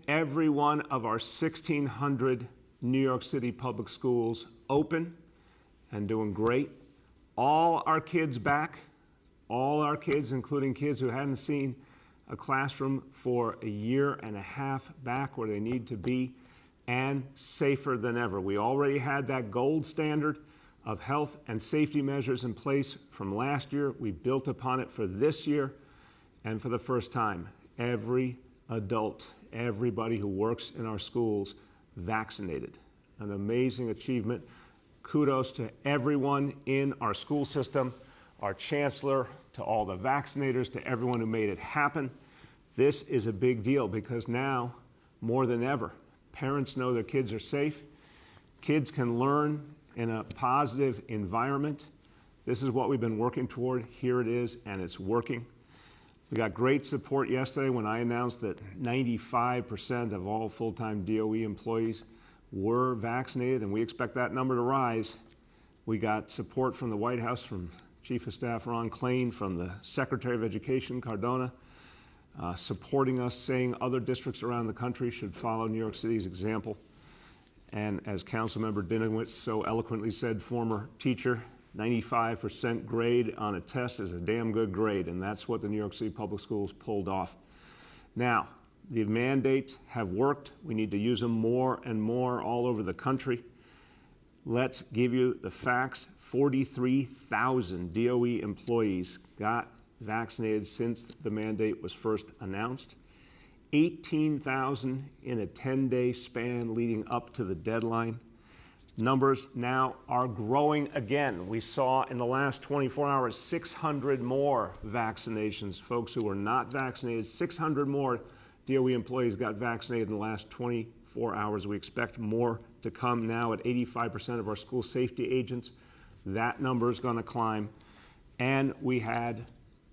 every one of our 1,600 New York City public schools open and doing great. All our kids back, all our kids, including kids who hadn't seen a classroom for a year and a half, back where they need to be, and safer than ever. We already had that gold standard of health and safety measures in place from last year. We built upon it for this year, and for the first time, every adult, everybody who works in our schools vaccinated. An amazing achievement. Kudos to everyone in our school system, our chancellor, to all the vaccinators, to everyone who made it happen. This is a big deal because now, more than ever, parents know their kids are safe. Kids can learn in a positive environment. This is what we've been working toward. Here it is, and it's working. We got great support yesterday when I announced that 95% of all full-time DOE employees were vaccinated, and we expect that number to rise. We got support from the White House, from Chief of Staff Ron Klain, from the Secretary of Education, Cardona, supporting us, saying other districts around the country should follow New York City's example. And as Councilmember Dinowitz so eloquently said, former teacher, 95% grade on a test is a damn good grade, and that's what the New York City Public Schools pulled off. Now, the mandates have worked. We need to use them more and more all over the country. Let's give you the facts. 43,000 DOE employees got vaccinated since the mandate was first announced. 18,000 in a 10-day span leading up to the deadline. Numbers now are growing again. We saw in the last 24 hours 600 more vaccinations. Folks who were not vaccinated, 600 more DOE employees got vaccinated in the last 24 hours. We expect more to come now at 85% of our school safety agents. That number is going to climb. And we had,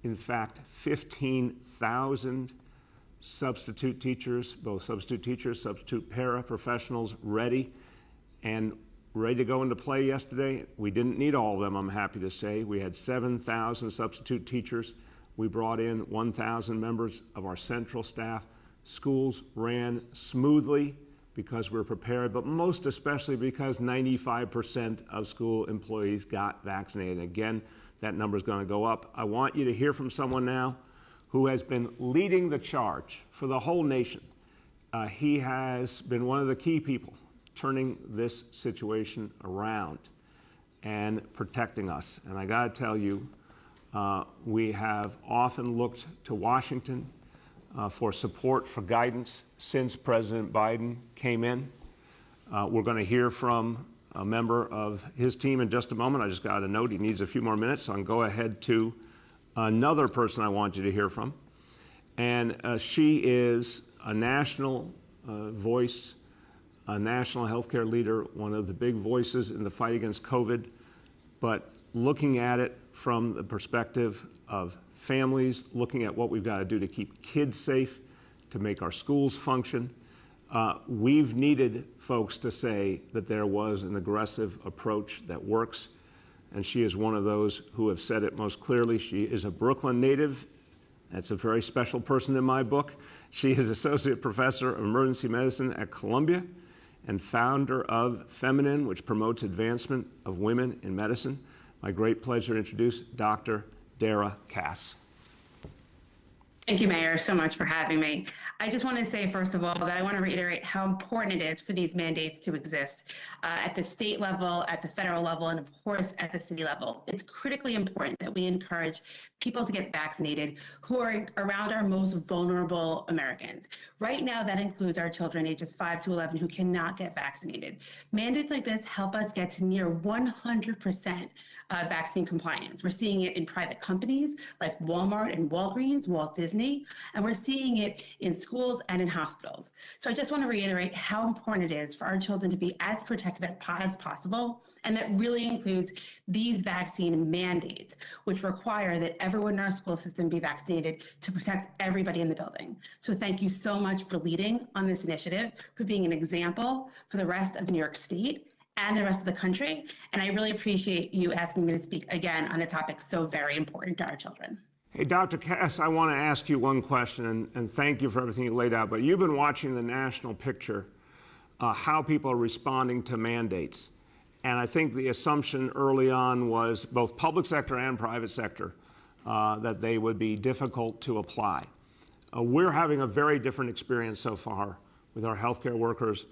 in fact, 15,000 substitute teachers, both substitute teachers, substitute paraprofessionals, ready to go into play yesterday. We didn't need all of them, I'm happy to say. We had 7,000 substitute teachers. We brought in 1,000 members of our central staff. Schools ran smoothly because we were prepared, but most especially because 95% of school employees got vaccinated. Again, that number is going to go up. I want you to hear from someone now who has been leading the charge for the whole nation. He has been one of the key people turning this situation around and protecting us. And I got to tell you, we have often looked to Washington for support, for guidance since President Biden came in. We're going to hear from a member of his team in just a moment. I just got a note he needs a few more minutes, so I'll go ahead to another person I want you to hear from. And she is a national voice, a national healthcare leader, one of the big voices in the fight against COVID, but looking at it from the perspective of families, looking at what we've got to do to keep kids safe, to make our schools function. We've needed folks to say that there was an aggressive approach that works, and she is one of those who have said it most clearly. She is a Brooklyn native. That's a very special person in my book. She is Associate Professor of Emergency Medicine at Columbia and founder of Feminine, which promotes advancement of women in medicine. My great pleasure to introduce Dr. Dara Cass. Thank you, Mayor, so much for having me. I just want to say, first of all, that I want to reiterate how important it is for these mandates to exist at the state level, at the federal level, and of course, at the city level. It's critically important that we encourage people to get vaccinated who are around our most vulnerable Americans. Right now, that includes our children ages 5 to 11 who cannot get vaccinated. Mandates like this help us get to near 100% vaccine compliance. We're seeing it in private companies like Walmart and Walgreens, Walt Disney, and we're seeing it in schools and in hospitals. So I just want to reiterate how important it is for our children to be as protected as possible, and that really includes these vaccine mandates, which require that everyone in our school system be vaccinated to protect everybody in the building. So thank you so much for leading on this initiative, for being an example for the rest of New York State and the rest of the country. And I really appreciate you asking me to speak again on a topic so very important to our children. Hey, Dr. Cass, I want to ask you one question, and thank you for everything you laid out, but you've been watching the national picture, how people are responding to mandates. And I think the assumption early on was both public sector and private sector that they would be difficult to apply. We're having a very different experience so far with our healthcare workers,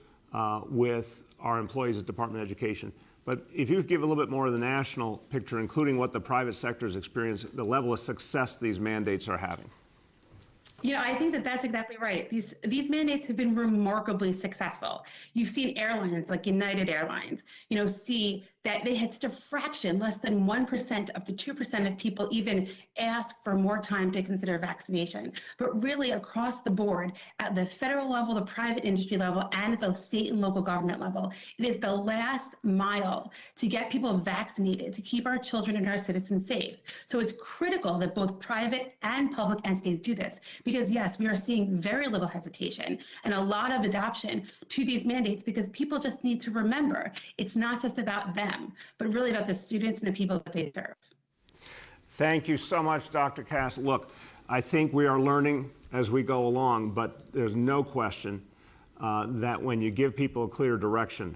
with our employees at Department of Education. But if you could give a little bit more of the national picture, including what the private sector is experiencing, the level of success these mandates are having. Yeah, I think that that's exactly right. These mandates have been remarkably successful. You've seen airlines like United Airlines, see that they had such a fraction, less than 1% up to 2% of people even ask for more time to consider vaccination. But really across the board, at the federal level, the private industry level, and at the state and local government level, it is the last mile to get people vaccinated, to keep our children and our citizens safe. So it's critical that both private and public entities do this. Because yes, we are seeing very little hesitation and a lot of adoption to these mandates because people just need to remember it's not just about them, but really about the students and the people that they serve. Thank you so much, Dr. Cass. Look, I think we are learning as we go along, but there's no question that when you give people a clear direction,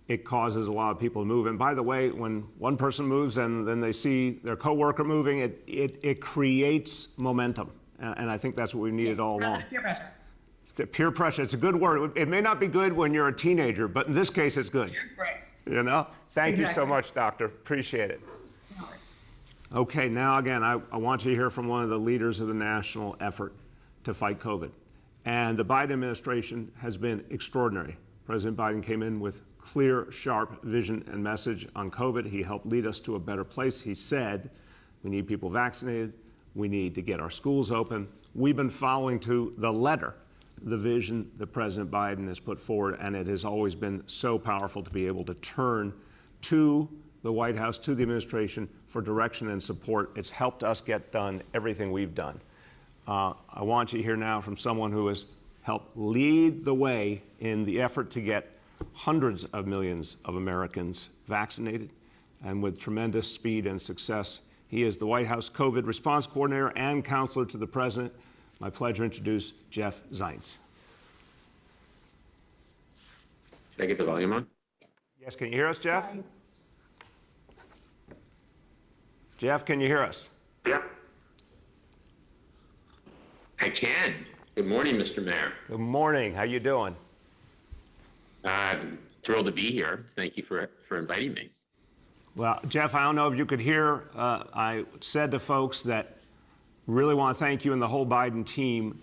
it causes a lot of people to move. And by the way, when one person moves and then they see their coworker moving, it creates momentum. And I think that's what we needed all along. Peer pressure. It's peer pressure. It's a good word. It may not be good when you're a teenager, but in this case, it's good. Right. Thank you so Exactly. much, Doctor. Appreciate it. Okay, now again, I want you to hear from one of the leaders of the national effort to fight COVID. And the Biden administration has been extraordinary. President Biden came in with clear, sharp vision and message on COVID. He helped lead us to a better place. He said, we need people vaccinated. We need to get our schools open. We've been following to the letter the vision that President Biden has put forward, and it has always been so powerful to be able to turn to the White House, to the administration for direction and support. It's helped us get done everything we've done. I want you to hear now from someone who has helped lead the way in the effort to get hundreds of millions of Americans vaccinated, and with tremendous speed and success. He is the White House COVID response coordinator and counselor to the president. My pleasure to introduce Jeff Zients. Should I get the volume on? Yes, can you hear us, Jeff? Jeff, can you hear us? Yeah. I can. Good morning, Mr. Mayor. Good morning. How you doing? I'm thrilled to be here. Thank you for inviting me. Well, Jeff, I don't know if you could hear, I said to folks that really want to thank you and the whole Biden team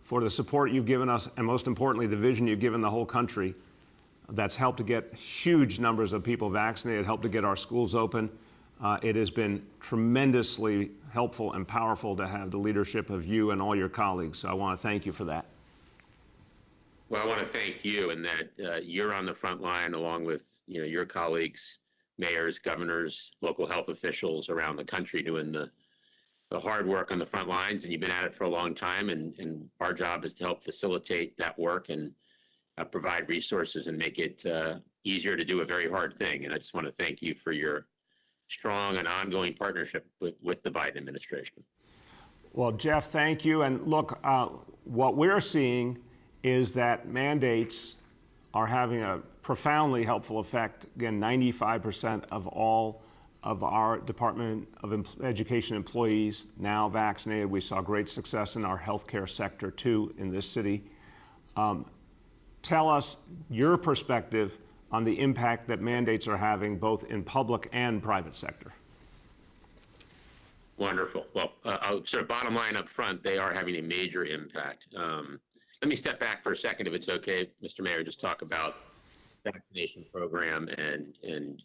for the support you've given us, and most importantly, the vision you've given the whole country that's helped to get huge numbers of people vaccinated, helped to get our schools open. It has been tremendously helpful and powerful to have the leadership of you and all your colleagues. So I want to thank you for that. Well, I want to thank you, and that you're on the front line along with your colleagues, mayors, governors, local health officials around the country doing the hard work on the front lines, and you've been at it for a long time, and our job is to help facilitate that work and provide resources and make it easier to do a very hard thing. And I just want to thank you for your strong and ongoing partnership with the Biden administration. Well, Jeff, thank you. And look, what we're seeing is that mandates are having a profoundly helpful effect. Again, 95% of all of our Department of Education employees now vaccinated. We saw great success in our healthcare sector too in this city. Tell us your perspective on the impact that mandates are having both in public and private sector. Wonderful. Well, sort of bottom line up front, they are having a major impact. Let me step back for a second, if it's okay, Mr. Mayor, just talk about vaccination program and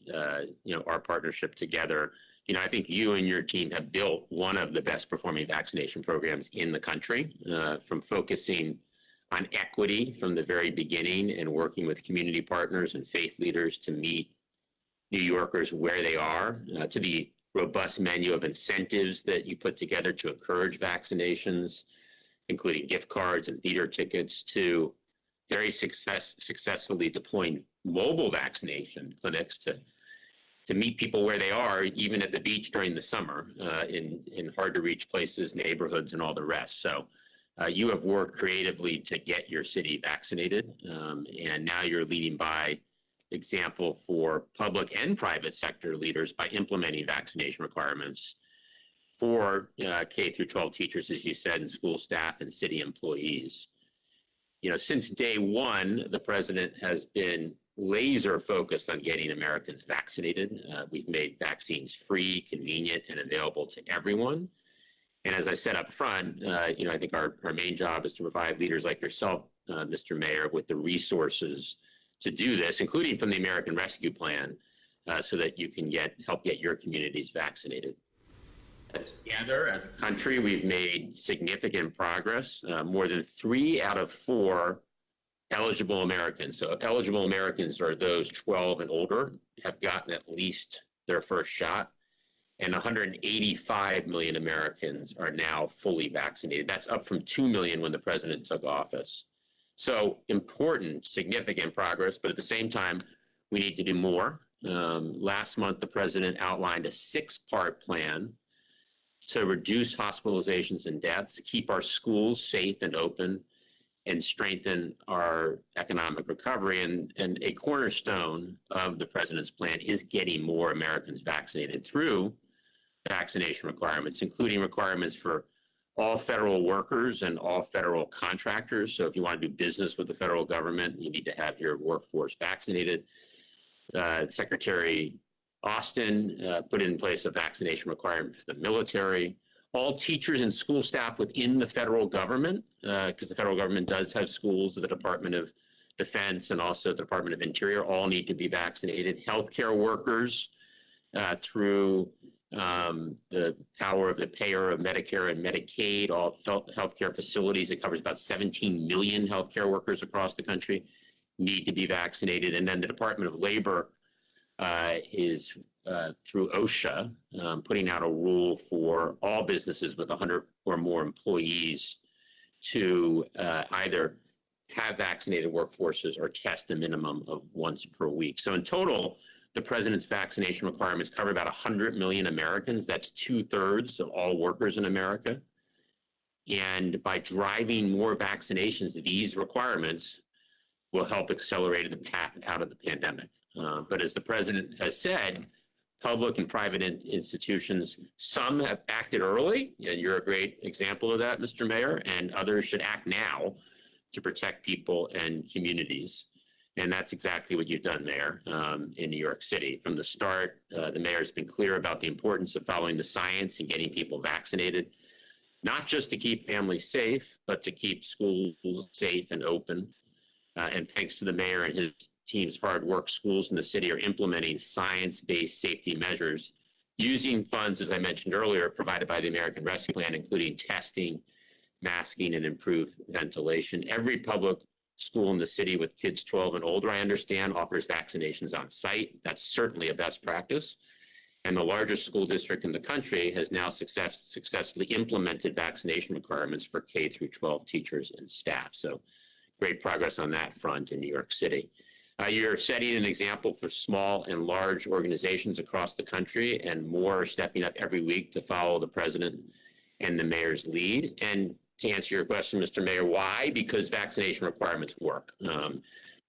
our partnership together. I think you and your team have built one of the best performing vaccination programs in the country, from focusing on equity from the very beginning and working with community partners and faith leaders to meet New Yorkers where they are, to the robust menu of incentives that you put together to encourage vaccinations, including gift cards and theater tickets, to very successfully deploying mobile vaccination clinics to to meet people where they are, even at the beach during the summer, in hard to reach places, neighborhoods, and all the rest. So you have worked creatively to get your city vaccinated, and now you're leading by example for public and private sector leaders by implementing vaccination requirements for K through 12 teachers, as you said, and school staff and city employees. You know, since day one, the president has been laser focused on getting Americans vaccinated. We've made vaccines free, convenient, and available to everyone. And as I said up front, you know, I think our main job is to provide leaders like yourself, Mr. Mayor, with the resources to do this, including from the American Rescue Plan, so that you can help get your communities vaccinated. Together, as a country, we've made significant progress. More than 3 out of 4 eligible Americans, so eligible Americans are those 12 and older, have gotten at least their first shot, and 185 million Americans are now fully vaccinated. That's up from 2 million when the president took office. So important, significant progress, but at the same time, we need to do more. Last month, the president outlined a 6-part plan to reduce hospitalizations and deaths, keep our schools safe and open, and strengthen our economic recovery. And a cornerstone of the president's plan is getting more Americans vaccinated through vaccination requirements, including requirements for all federal workers and all federal contractors. So if you want to do business with the federal government, you need to have your workforce vaccinated. Secretary Austin put in place a vaccination requirement for the military. All teachers and school staff within the federal government, because the federal government does have schools, the Department of Defense and also the Department of Interior, all need to be vaccinated. Healthcare workers through the power of the payer of Medicare and Medicaid, all healthcare facilities, it covers about 17 million healthcare workers across the country, need to be vaccinated. And then the Department of Labor is through OSHA, putting out a rule for all businesses with 100 or more employees to either have vaccinated workforces or test a minimum of once per week. So in total, the president's vaccination requirements cover about 100 million Americans. That's 2/3 of all workers in America. And by driving more vaccinations, these requirements will help accelerate the path out of the pandemic. But as the president has said, public and private institutions, some have acted early, and you're a great example of that, Mr. Mayor, and others should act now to protect people and communities. And that's exactly what you've done, Mayor, in New York City. From the start, the mayor's been clear about the importance of following the science and getting people vaccinated, not just to keep families safe, but to keep schools safe and open. And thanks to the mayor and his team's hard work, schools in the city are implementing science-based safety measures using funds, as I mentioned earlier, provided by the American Rescue Plan, including testing, masking, and improved ventilation. Every public school in the city with kids 12 and older, I understand, offers vaccinations on site. That's certainly a best practice. And the largest school district in the country has now successfully implemented vaccination requirements for K through 12 teachers and staff. So great progress on that front in New York City. You're setting an example for small and large organizations across the country, and more are stepping up every week to follow the president and the mayor's lead. And to answer your question, Mr. Mayor, why? Because vaccination requirements work.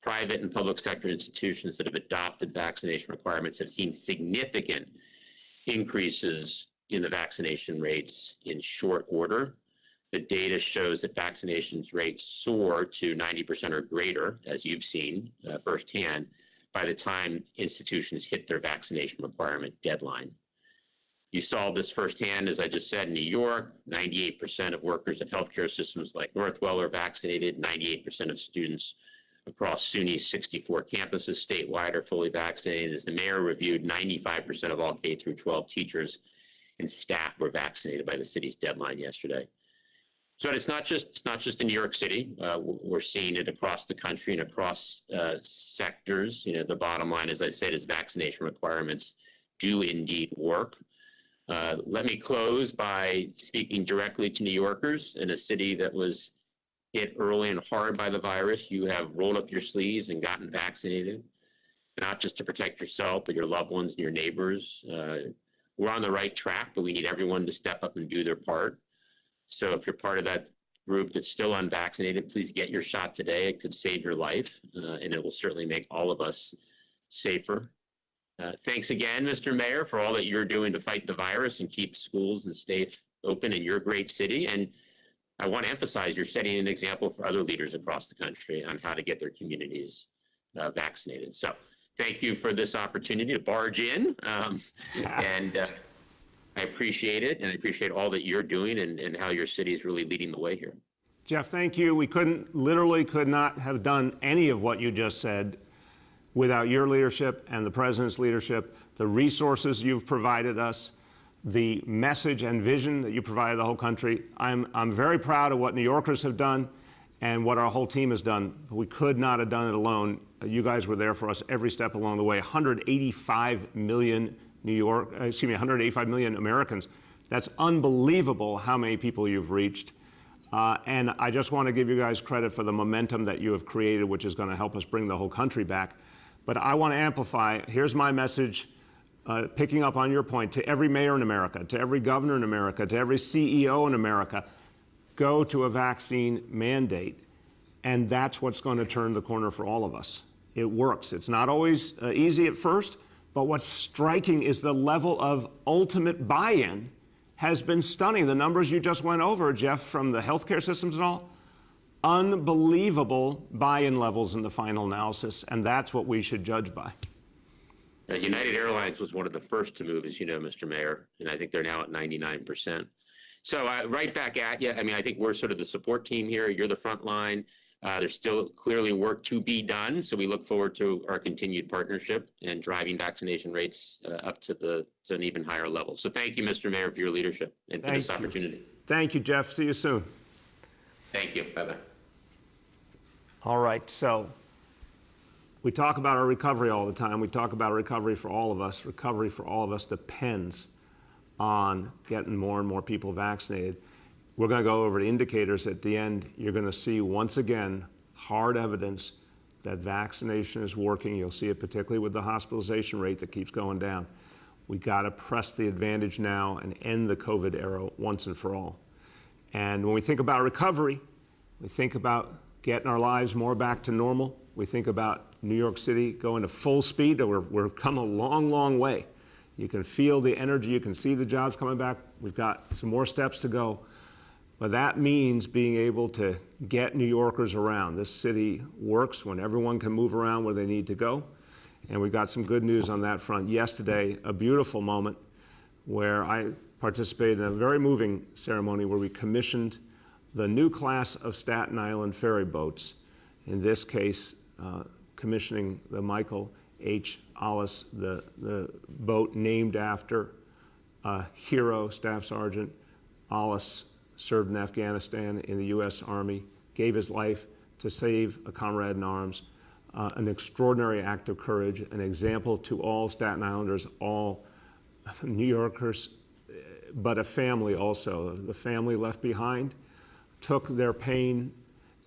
Private and public sector institutions that have adopted vaccination requirements have seen significant increases in the vaccination rates in short order. The data shows that vaccinations rates soar to 90% or greater, as you've seen firsthand, by the time institutions hit their vaccination requirement deadline. You saw this firsthand, as I just said, in New York. 98% of workers at healthcare systems like Northwell are vaccinated. 98% of students across SUNY's 64 campuses statewide are fully vaccinated. As the mayor reviewed, 95% of all K through 12 teachers and staff were vaccinated by the city's deadline yesterday. So it's not just in New York City. We're seeing it across the country and across sectors. You know, the bottom line, as I said, is vaccination requirements do indeed work. Let me close by speaking directly to New Yorkers. In a city that was hit early and hard by the virus, you have rolled up your sleeves and gotten vaccinated. not just to protect yourself, but your loved ones and your neighbors. We're on the right track, but we need everyone to step up and do their part. So if you're part of that group that's still unvaccinated, please get your shot today. It could save your life, and it will certainly make all of us safer. Thanks again, Mr. Mayor, for all that you're doing to fight the virus and keep schools and states open in your great city. And I want to emphasize you're setting an example for other leaders across the country on how to get their communities vaccinated. So thank you for this opportunity to barge in. And I appreciate it. And I appreciate all that you're doing and how your city is really leading the way here. Jeff, thank you. We literally could not have done any of what you just said without your leadership and the president's leadership, the resources you've provided us, the message and vision that you provided the whole country. I'm very proud of what New Yorkers have done and what our whole team has done. We could not have done it alone. You guys were there for us every step along the way. 185 million 185 million Americans. That's unbelievable how many people you've reached. And I just want to give you guys credit for the momentum that you have created, which is going to help us bring the whole country back. But I want to amplify. Here's my message, picking up on your point, to every mayor in America, to every governor in America, to every CEO in America. Go to a vaccine mandate, and that's what's going to turn the corner for all of us. It works. It's not always easy at first, but what's striking is the level of ultimate buy-in has been stunning. The numbers you just went over, Jeff, from the healthcare systems and all, unbelievable buy-in levels in the final analysis, and that's what we should judge by. United Airlines was one of the first to move, as you know, Mr. Mayor, and I think they're now at 99%. So right back at you. I mean, I think we're sort of the support team here. You're the front line. There's still clearly work to be done. So we look forward to our continued partnership and driving vaccination rates up to an even higher level. So thank you, Mr. Mayor, for your leadership and for this opportunity. Thank you, Jeff. See you soon. Thank you. Bye-bye. All right. So we talk about our recovery all the time. We talk about recovery for all of us. Recovery for all of us depends on getting more and more people vaccinated. We're going to go over the indicators at the end. You're going to see once again hard evidence that vaccination is working. You'll see it particularly with the hospitalization rate that keeps going down. We got to press the advantage now and end the COVID era once and for all. And when we think about recovery, we think about getting our lives more back to normal. We think about New York City going to full speed. We're come a long, long way. You can feel the energy. You can see the jobs coming back. We've got some more steps to go. But that means being able to get New Yorkers around. This city works when everyone can move around where they need to go. And we've got some good news on that front. Yesterday, a beautiful moment where I participated in a very moving ceremony where we commissioned the new class of Staten Island ferry boats. In this case, commissioning the Michael H. Ollis, the boat named after a hero, Staff Sergeant Ollis, served in Afghanistan in the U.S. Army, gave his life to save a comrade in arms, an extraordinary act of courage, an example to all Staten Islanders, all New Yorkers, but a family also. The family left behind took their pain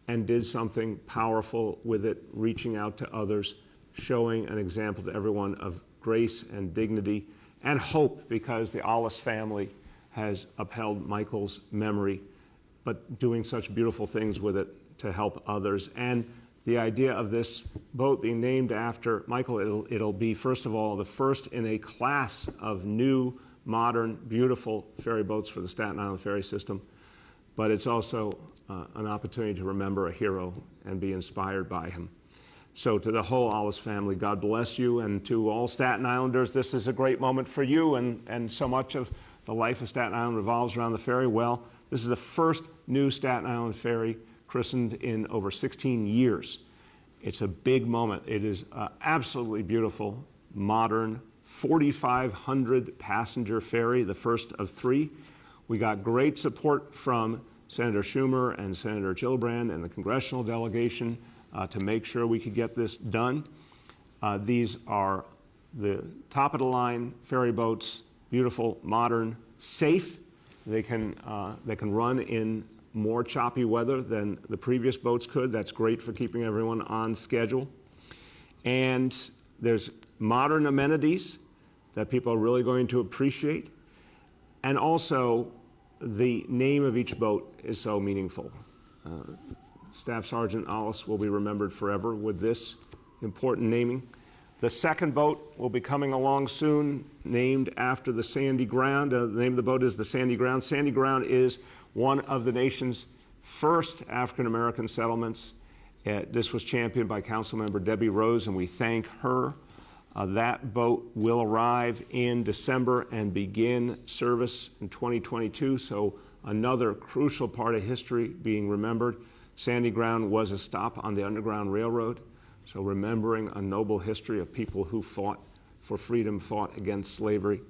and did something powerful with it, reaching out to others, showing an example to everyone of grace and dignity and hope, because the Ollis family has upheld Michael's memory, but doing such beautiful things with it to help others. And the idea of this boat being named after Michael, it'll be, first of all, the first in a class of new, modern, beautiful ferry boats for the Staten Island ferry system. But it's also an opportunity to remember a hero and be inspired by him. So to the whole Ollis family, God bless you. And to all Staten Islanders, this is a great moment for you, and so much of the life of Staten Island revolves around the ferry. Well, this is the first new Staten Island ferry christened in over 16 years. It's a big moment. It is absolutely beautiful, modern, 4,500 passenger ferry, the first of three. We got great support from Senator Schumer and Senator Gillibrand and the congressional delegation to make sure we could get this done. These are the top of the line ferry boats, beautiful, modern, safe. They can run in more choppy weather than the previous boats could. That's great for keeping everyone on schedule. And there's modern amenities that people are really going to appreciate. And also, the name of each boat is so meaningful. Staff Sergeant Ollis will be remembered forever with this important naming. The second boat will be coming along soon, named after the Sandy Ground. The name of the boat is the Sandy Ground. Sandy Ground is one of the nation's first African-American settlements. This was championed by Councilmember Debbie Rose, and we thank her. That boat will arrive in December and begin service in 2022, so another crucial part of history being remembered. Sandy Ground was a stop on the Underground Railroad, so remembering a noble history of people who fought for freedom, fought against slavery.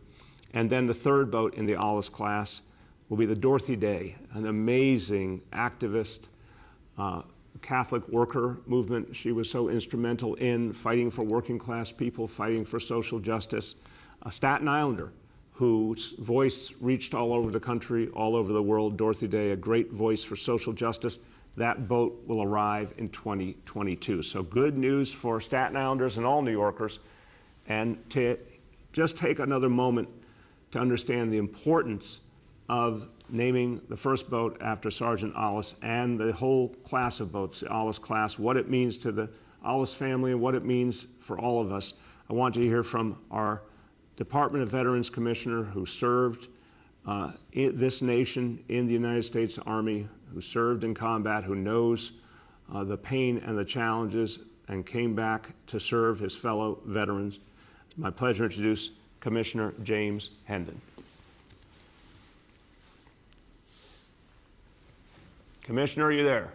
And then the third boat in the Ollis class will be the Dorothy Day, an amazing activist, Catholic worker movement. She was so instrumental in fighting for working class people, fighting for social justice. A Staten Islander whose voice reached all over the country, all over the world. Dorothy Day, a great voice for social justice. That boat will arrive in 2022. So good news for Staten Islanders and all New Yorkers. And to just take another moment to understand the importance of naming the first boat after Sergeant Ollis and the whole class of boats, the Ollis class, what it means to the Ollis family and what it means for all of us. I want to hear from our Department of Veterans Commissioner who served in this nation in the United States Army, who served in combat, who knows the pain and the challenges and came back to serve his fellow veterans. My pleasure to introduce Commissioner James Hendon. Commissioner, are you there?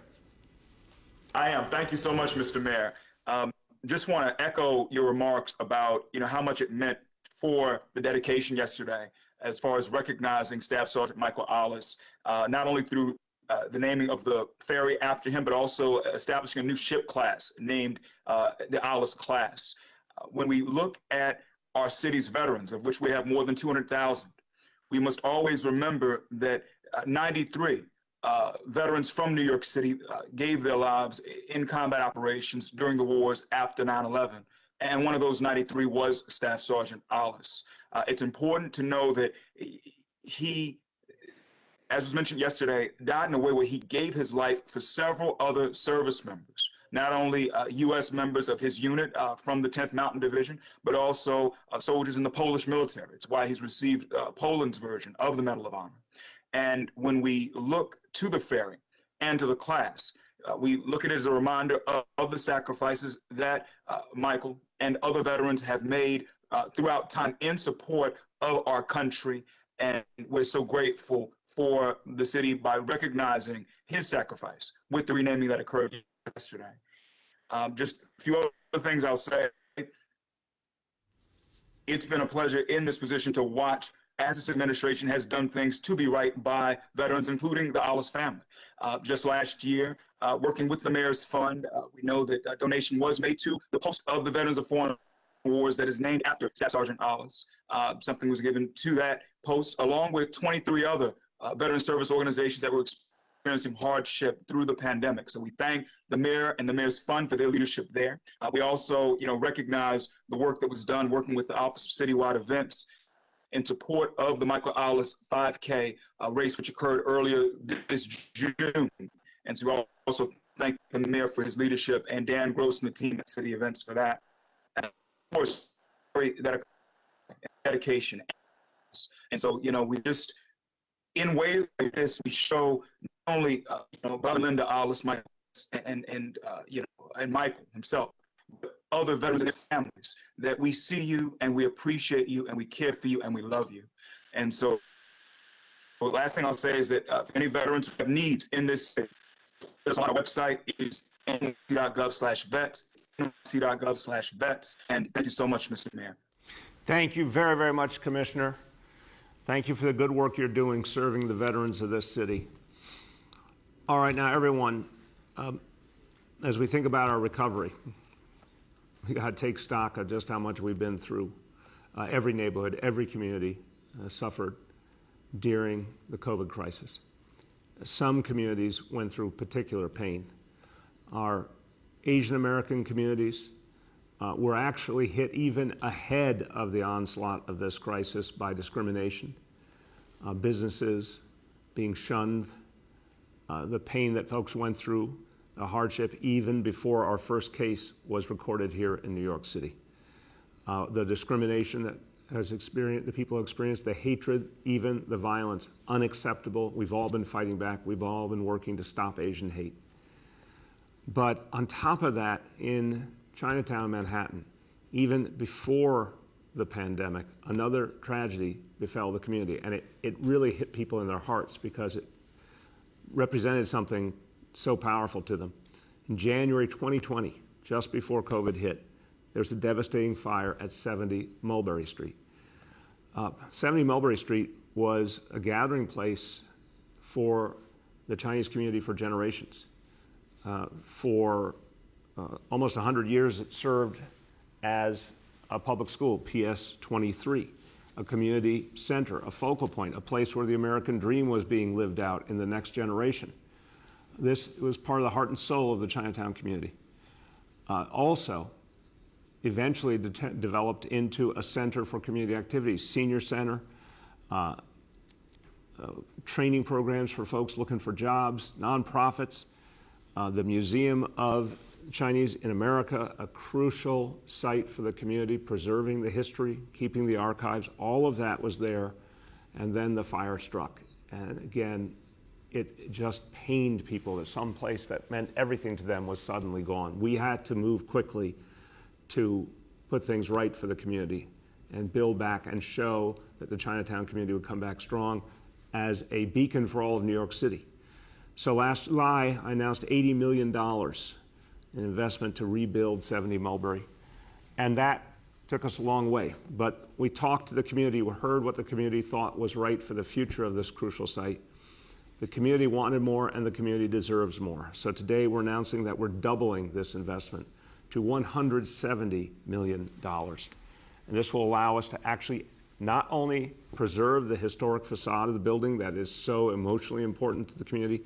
I am. Thank you so much, Mr. Mayor. Just want to echo your remarks about, how much it meant for the dedication yesterday, as far as recognizing Staff Sergeant Michael Ollis, not only through the naming of the ferry after him, but also establishing a new ship class named the Ollis class. When we look at our city's veterans, of which we have more than 200,000, we must always remember that 93 veterans from New York City gave their lives in combat operations during the wars after 9/11. And one of those 93 was Staff Sergeant Ollis. It's important to know that he, as was mentioned yesterday, died in a way where he gave his life for several other service members, not only U.S. members of his unit from the 10th Mountain Division, but also soldiers in the Polish military. It's why he's received Poland's version of the Medal of Honor. And when we look to the ferry and to the class, we look at it as a reminder of the sacrifices that Michael and other veterans have made throughout time in support of our country. And we're so grateful for the city by recognizing his sacrifice with the renaming that occurred yesterday. Just a few other things I'll say. It's been a pleasure in this position to watch as this administration has done things to be right by veterans, including the Ollis family. Just last year, working with the Mayor's Fund, we know that a donation was made to the post of the Veterans of Foreign Wars that is named after Staff Sergeant Ollis. Something was given to that post, along with 23 other veteran service organizations that were experiencing hardship through the pandemic. So we thank the Mayor and the Mayor's Fund for their leadership there. We also, recognize the work that was done working with the Office of Citywide Events in support of the Michael Ollis 5K race, which occurred earlier this June. And so we also thank the Mayor for his leadership and Dan Gross and the team at City Events for that. And of course, that dedication. And so, we just, in ways like this, we show not only, about Linda Ollis, Michael, and Michael himself, but other veterans and their families, that we see you and we appreciate you and we care for you and we love you. And so the last thing I'll say is that if any veterans have needs in this state, there's on our website is nc.gov/vets, nc.gov/vets. And thank you so much, Mr. Mayor. Thank you very, very much, Commissioner. Thank you for the good work you're doing serving the veterans of this city. All right, now everyone, as we think about our recovery, we got to take stock of just how much we've been through. Every neighborhood, every community suffered during the COVID crisis. Some communities went through particular pain. Our Asian American communities, We're actually hit even ahead of the onslaught of this crisis by discrimination, businesses being shunned, the pain that folks went through, the hardship even before our first case was recorded here in New York City. The discrimination that the people experienced, the hatred, even the violence, unacceptable. We've all been fighting back. We've all been working to stop Asian hate. But on top of that, in Chinatown, Manhattan, even before the pandemic, another tragedy befell the community. And it really hit people in their hearts because it represented something so powerful to them. In January 2020, just before COVID hit, there's a devastating fire at 70 Mulberry Street. 70 Mulberry Street was a gathering place for the Chinese community for generations. For almost 100 years, it served as a public school, PS 23, a community center, a focal point, a place where the American dream was being lived out in the next generation. This was part of the heart and soul of the Chinatown community. Also, eventually developed into a center for community activities, senior center, training programs for folks looking for jobs, nonprofits, the Museum of Chinese in America, a crucial site for the community, preserving the history, keeping the archives, all of that was there. And then the fire struck. And again, it just pained people that some place that meant everything to them was suddenly gone. We had to move quickly to put things right for the community and build back and show that the Chinatown community would come back strong as a beacon for all of New York City. So last July, I announced $80 million in investment to rebuild 70 Mulberry. And that took us a long way. But we talked to the community, we heard what the community thought was right for the future of this crucial site. The community wanted more and the community deserves more. So today we're announcing that we're doubling this investment to $170 million. And this will allow us to actually not only preserve the historic facade of the building that is so emotionally important to the community,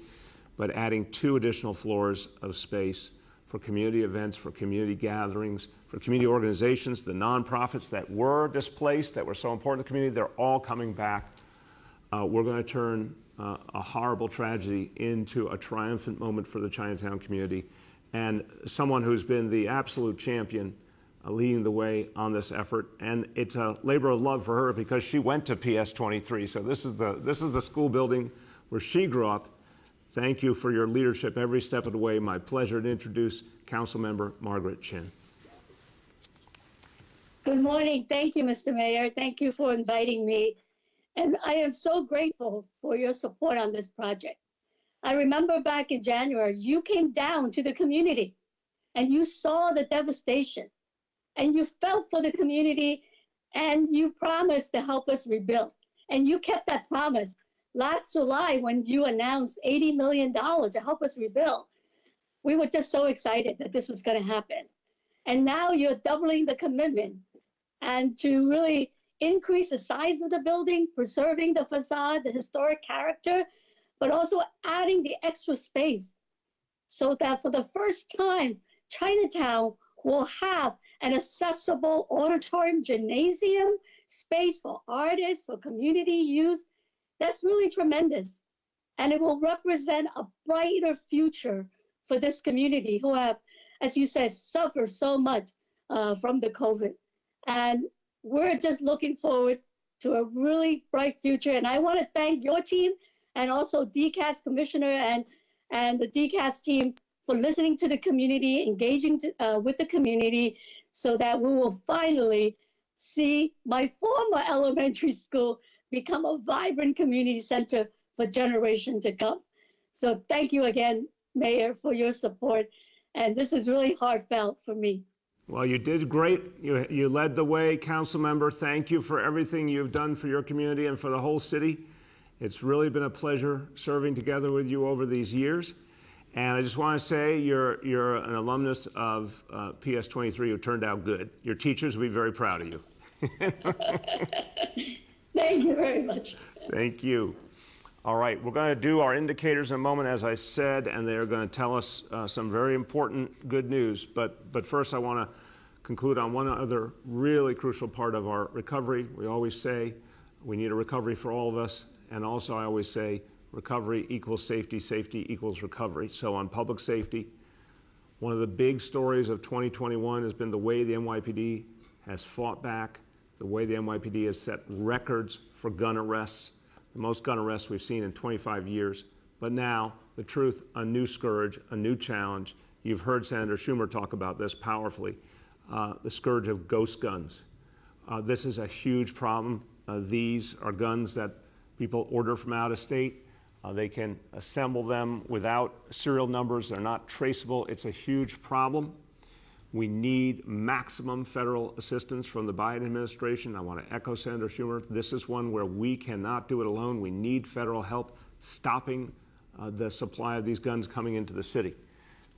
but adding 2 additional floors of space for community events, for community gatherings, for community organizations, the nonprofits that were displaced, that were so important to the community, they're all coming back. We're going to turn a horrible tragedy into a triumphant moment for the Chinatown community. And someone who's been the absolute champion leading the way on this effort. And it's a labor of love for her because she went to PS 23. So this is the school building where she grew up. Thank you for your leadership every step of the way. My pleasure to introduce Councilmember Margaret Chin. Good morning. Thank you, Mr. Mayor. Thank you for inviting me. And I am so grateful for your support on this project. I remember back in January, you came down to the community and you saw the devastation and you felt for the community and you promised to help us rebuild. And you kept that promise. Last July, when you announced $80 million to help us rebuild, we were just so excited that this was going to happen. And now you're doubling the commitment and to really increase the size of the building, preserving the facade, the historic character, but also adding the extra space so that for the first time, Chinatown will have an accessible auditorium, gymnasium, space for artists, for community use. That's really tremendous. And it will represent a brighter future for this community who have, as you said, suffered so much from the COVID. And we're just looking forward to a really bright future. And I want to thank your team and also DCAS Commissioner and the DCAS team for listening to the community, engaging with the community so that we will finally see my former elementary school become a vibrant community center for generations to come. So thank you again, Mayor, for your support. And this is really heartfelt for me. Well, you did great. You led the way, council member. Thank you for everything you've done for your community and for the whole city. It's really been a pleasure serving together with you over these years. And I just want to say you're an alumnus of PS 23 who turned out good. Your teachers will be very proud of you. Thank you very much. Thank you. All right, we're going to do our indicators in a moment, as I said, and they're going to tell us some very important good news. But first, I want to conclude on one other really crucial part of our recovery. We always say we need a recovery for all of us, and also I always say recovery equals safety, safety equals recovery. So on public safety, one of the big stories of 2021 has been the way the NYPD has fought back, the way the NYPD has set records for gun arrests, the most gun arrests we've seen in 25 years. But now, the truth, a new scourge, a new challenge. You've heard Senator Schumer talk about this powerfully, the scourge of ghost guns. This is a huge problem. These are guns that people order from out of state. They can assemble them without serial numbers. They're not traceable. It's a huge problem. We need maximum federal assistance from the Biden administration. I want to echo Senator Schumer. This is one where we cannot do it alone. We need federal help stopping the supply of these guns coming into the city.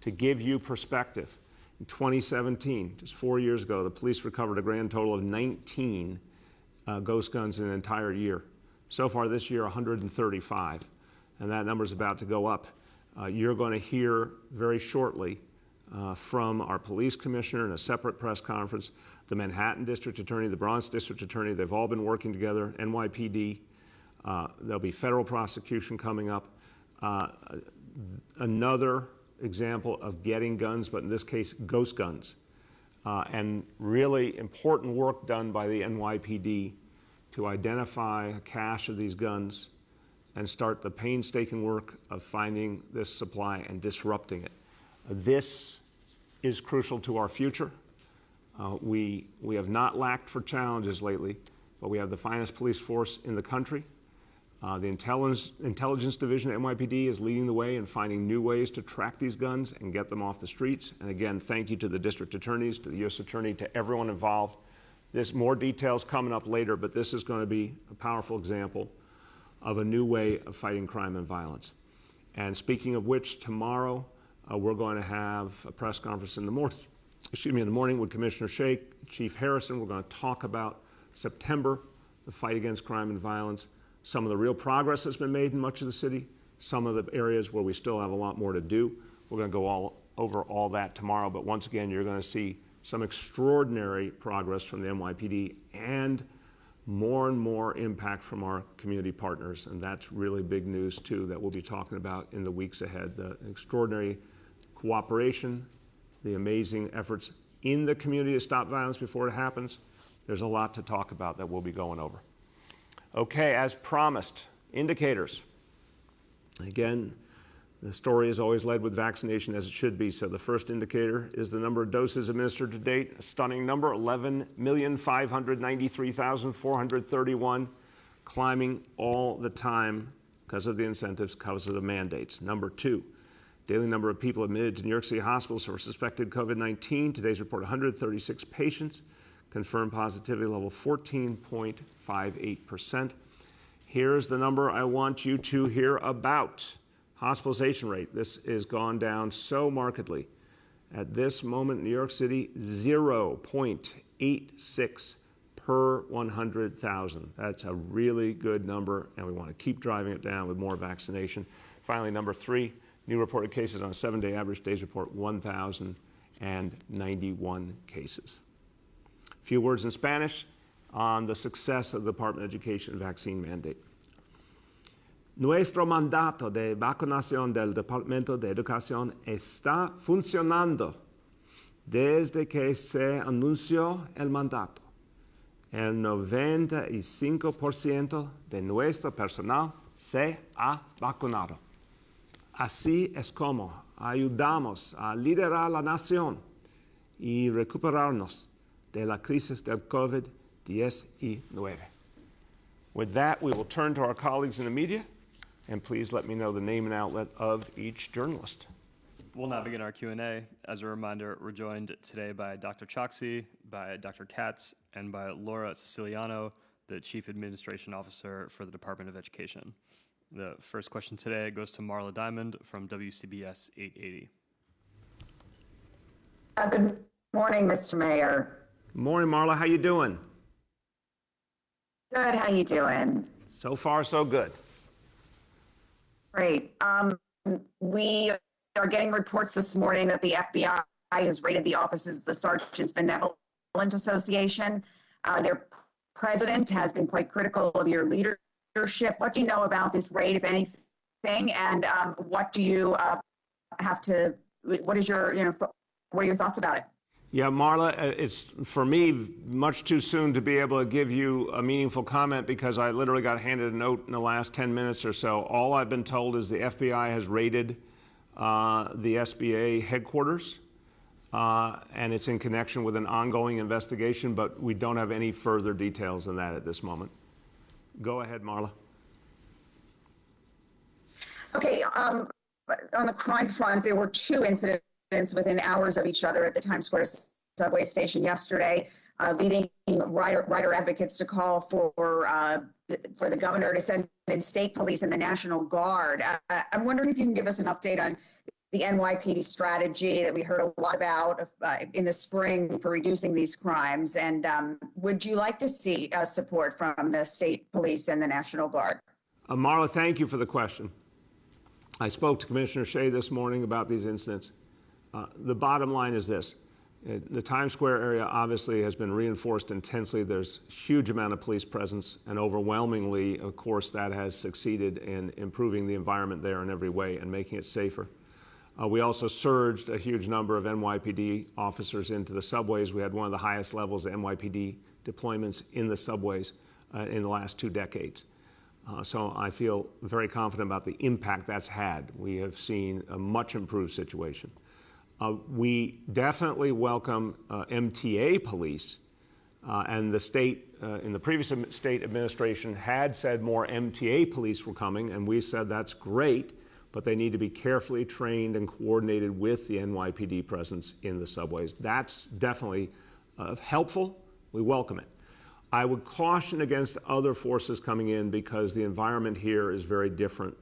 To give you perspective, in 2017, just 4 years ago, the police recovered a grand total of 19 ghost guns in an entire year. So far this year, 135, and that number is about to go up. You're going to hear very shortly from our police commissioner in a separate press conference, the Manhattan District Attorney, the Bronx District Attorney. They've all been working together, NYPD. There'll be federal prosecution coming up. Another example of getting guns, but in this case, ghost guns. And really important work done by the NYPD to identify a cache of these guns and start the painstaking work of finding this supply and disrupting it. This is crucial to our future. We have not lacked for challenges lately, but we have the finest police force in the country. The intelligence division at NYPD is leading the way in finding new ways to track these guns and get them off the streets. And again, thank you to the district attorneys, to the U.S. Attorney, to everyone involved. There's more details coming up later, but this is going to be a powerful example of a new way of fighting crime and violence. And speaking of which, tomorrow we're going to have a press conference in the morning with Commissioner Shake, Chief Harrison. We're going to talk about September, the fight against crime and violence, some of the real progress that's been made in much of the city, some of the areas where we still have a lot more to do. We're going to go over all that tomorrow, but once again, you're going to see some extraordinary progress from the NYPD and more impact from our community partners, and that's really big news too that we'll be talking about in the weeks ahead. The extraordinary cooperation, the amazing efforts in the community to stop violence before it happens. There's a lot to talk about that we'll be going over. Okay, as promised, indicators. Again, the story is always led with vaccination, as it should be. So the first indicator is the number of doses administered to date, a stunning number, 11,593,431, climbing all the time because of the incentives, because of the mandates. Number two, daily number of people admitted to New York City hospitals for suspected COVID-19. Today's report, 136 patients, confirmed positivity level 14.58%. Here's the number I want you to hear about. Hospitalization rate. This has gone down so markedly. At this moment in New York City, 0.86 per 100,000. That's a really good number, and we want to keep driving it down with more vaccination. Finally, number three, new reported cases on a 7-day average days report, 1,091 cases. A few words in Spanish on the success of the Department of Education vaccine mandate. Nuestro mandato de vacunación del Departamento de Educación está funcionando desde que se anunció el mandato. El 95% de nuestro personal se ha vacunado. Así es como ayudamos a liderar la nación y recuperarnos de la crisis del COVID-19. With that, we will turn to our colleagues in the media. And please let me know the name and outlet of each journalist. We'll now begin our Q&A. As a reminder, we're joined today by Dr. Choksi, by Dr. Katz, and by Laura Siciliano, the Chief Administration Officer for the Department of Education. The first question today goes to Marla Diamond from WCBS 880. Good morning, Mr. Mayor. Morning, Marla. How you doing? Good. How you doing? So far, so good. Great. We are getting reports this morning that the FBI has rated the offices of the Sergeants Benevolent Association. Their president has been quite critical of your leadership. What do you know about this raid, if anything? And what do you what is your, what are your thoughts about it? Yeah, Marla, it's for me much too soon to be able to give you a meaningful comment because I literally got handed a note in the last 10 minutes or so. All I've been told is the FBI has raided the SBA headquarters, and it's in connection with an ongoing investigation, but we don't have any further details than that at this moment. Go ahead, Marla. Okay, on the crime front, there were 2 incidents within hours of each other at the Times Square subway station yesterday, leading rider advocates to call for the governor to send in state police and the National Guard. I'm wondering if you can give us an update on the NYPD strategy that we heard a lot about in the spring for reducing these crimes, and would you like to see support from the state police and the National Guard? Marla, thank you for the question. I spoke to Commissioner Shea this morning about these incidents. The bottom line is this. The Times Square area obviously has been reinforced intensely. There's a huge amount of police presence, and overwhelmingly, of course, that has succeeded in improving the environment there in every way and making it safer. We also surged a huge number of NYPD officers into the subways. We had one of the highest levels of NYPD deployments in the subways in the last 2 decades. So I feel very confident about the impact that's had. We have seen a much improved situation. We definitely welcome MTA police, and the state, in the previous state administration, had said more MTA police were coming, and we said that's great, but they need to be carefully trained and coordinated with the NYPD presence in the subways. That's definitely helpful. We welcome it. I would caution against other forces coming in because the environment here is very different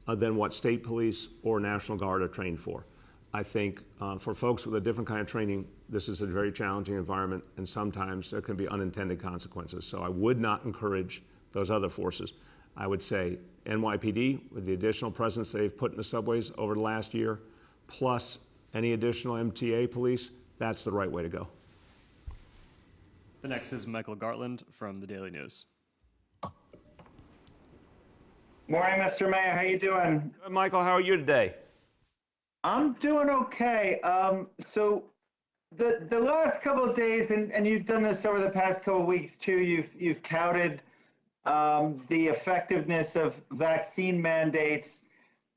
than what state police or National Guard are trained for. I think for folks with a different kind of training, this is a very challenging environment, and sometimes there can be unintended consequences. So I would not encourage those other forces. I would say NYPD, with the additional presence they've put in the subways over the last year, plus any additional MTA police, that's the right way to go. The next is Michael Gartland from the Daily News. Morning, Mr. Mayor. How you doing? Michael, how are you today? I'm doing okay. So the last couple of days, and you've done this over the past couple of weeks too, you've touted the effectiveness of vaccine mandates.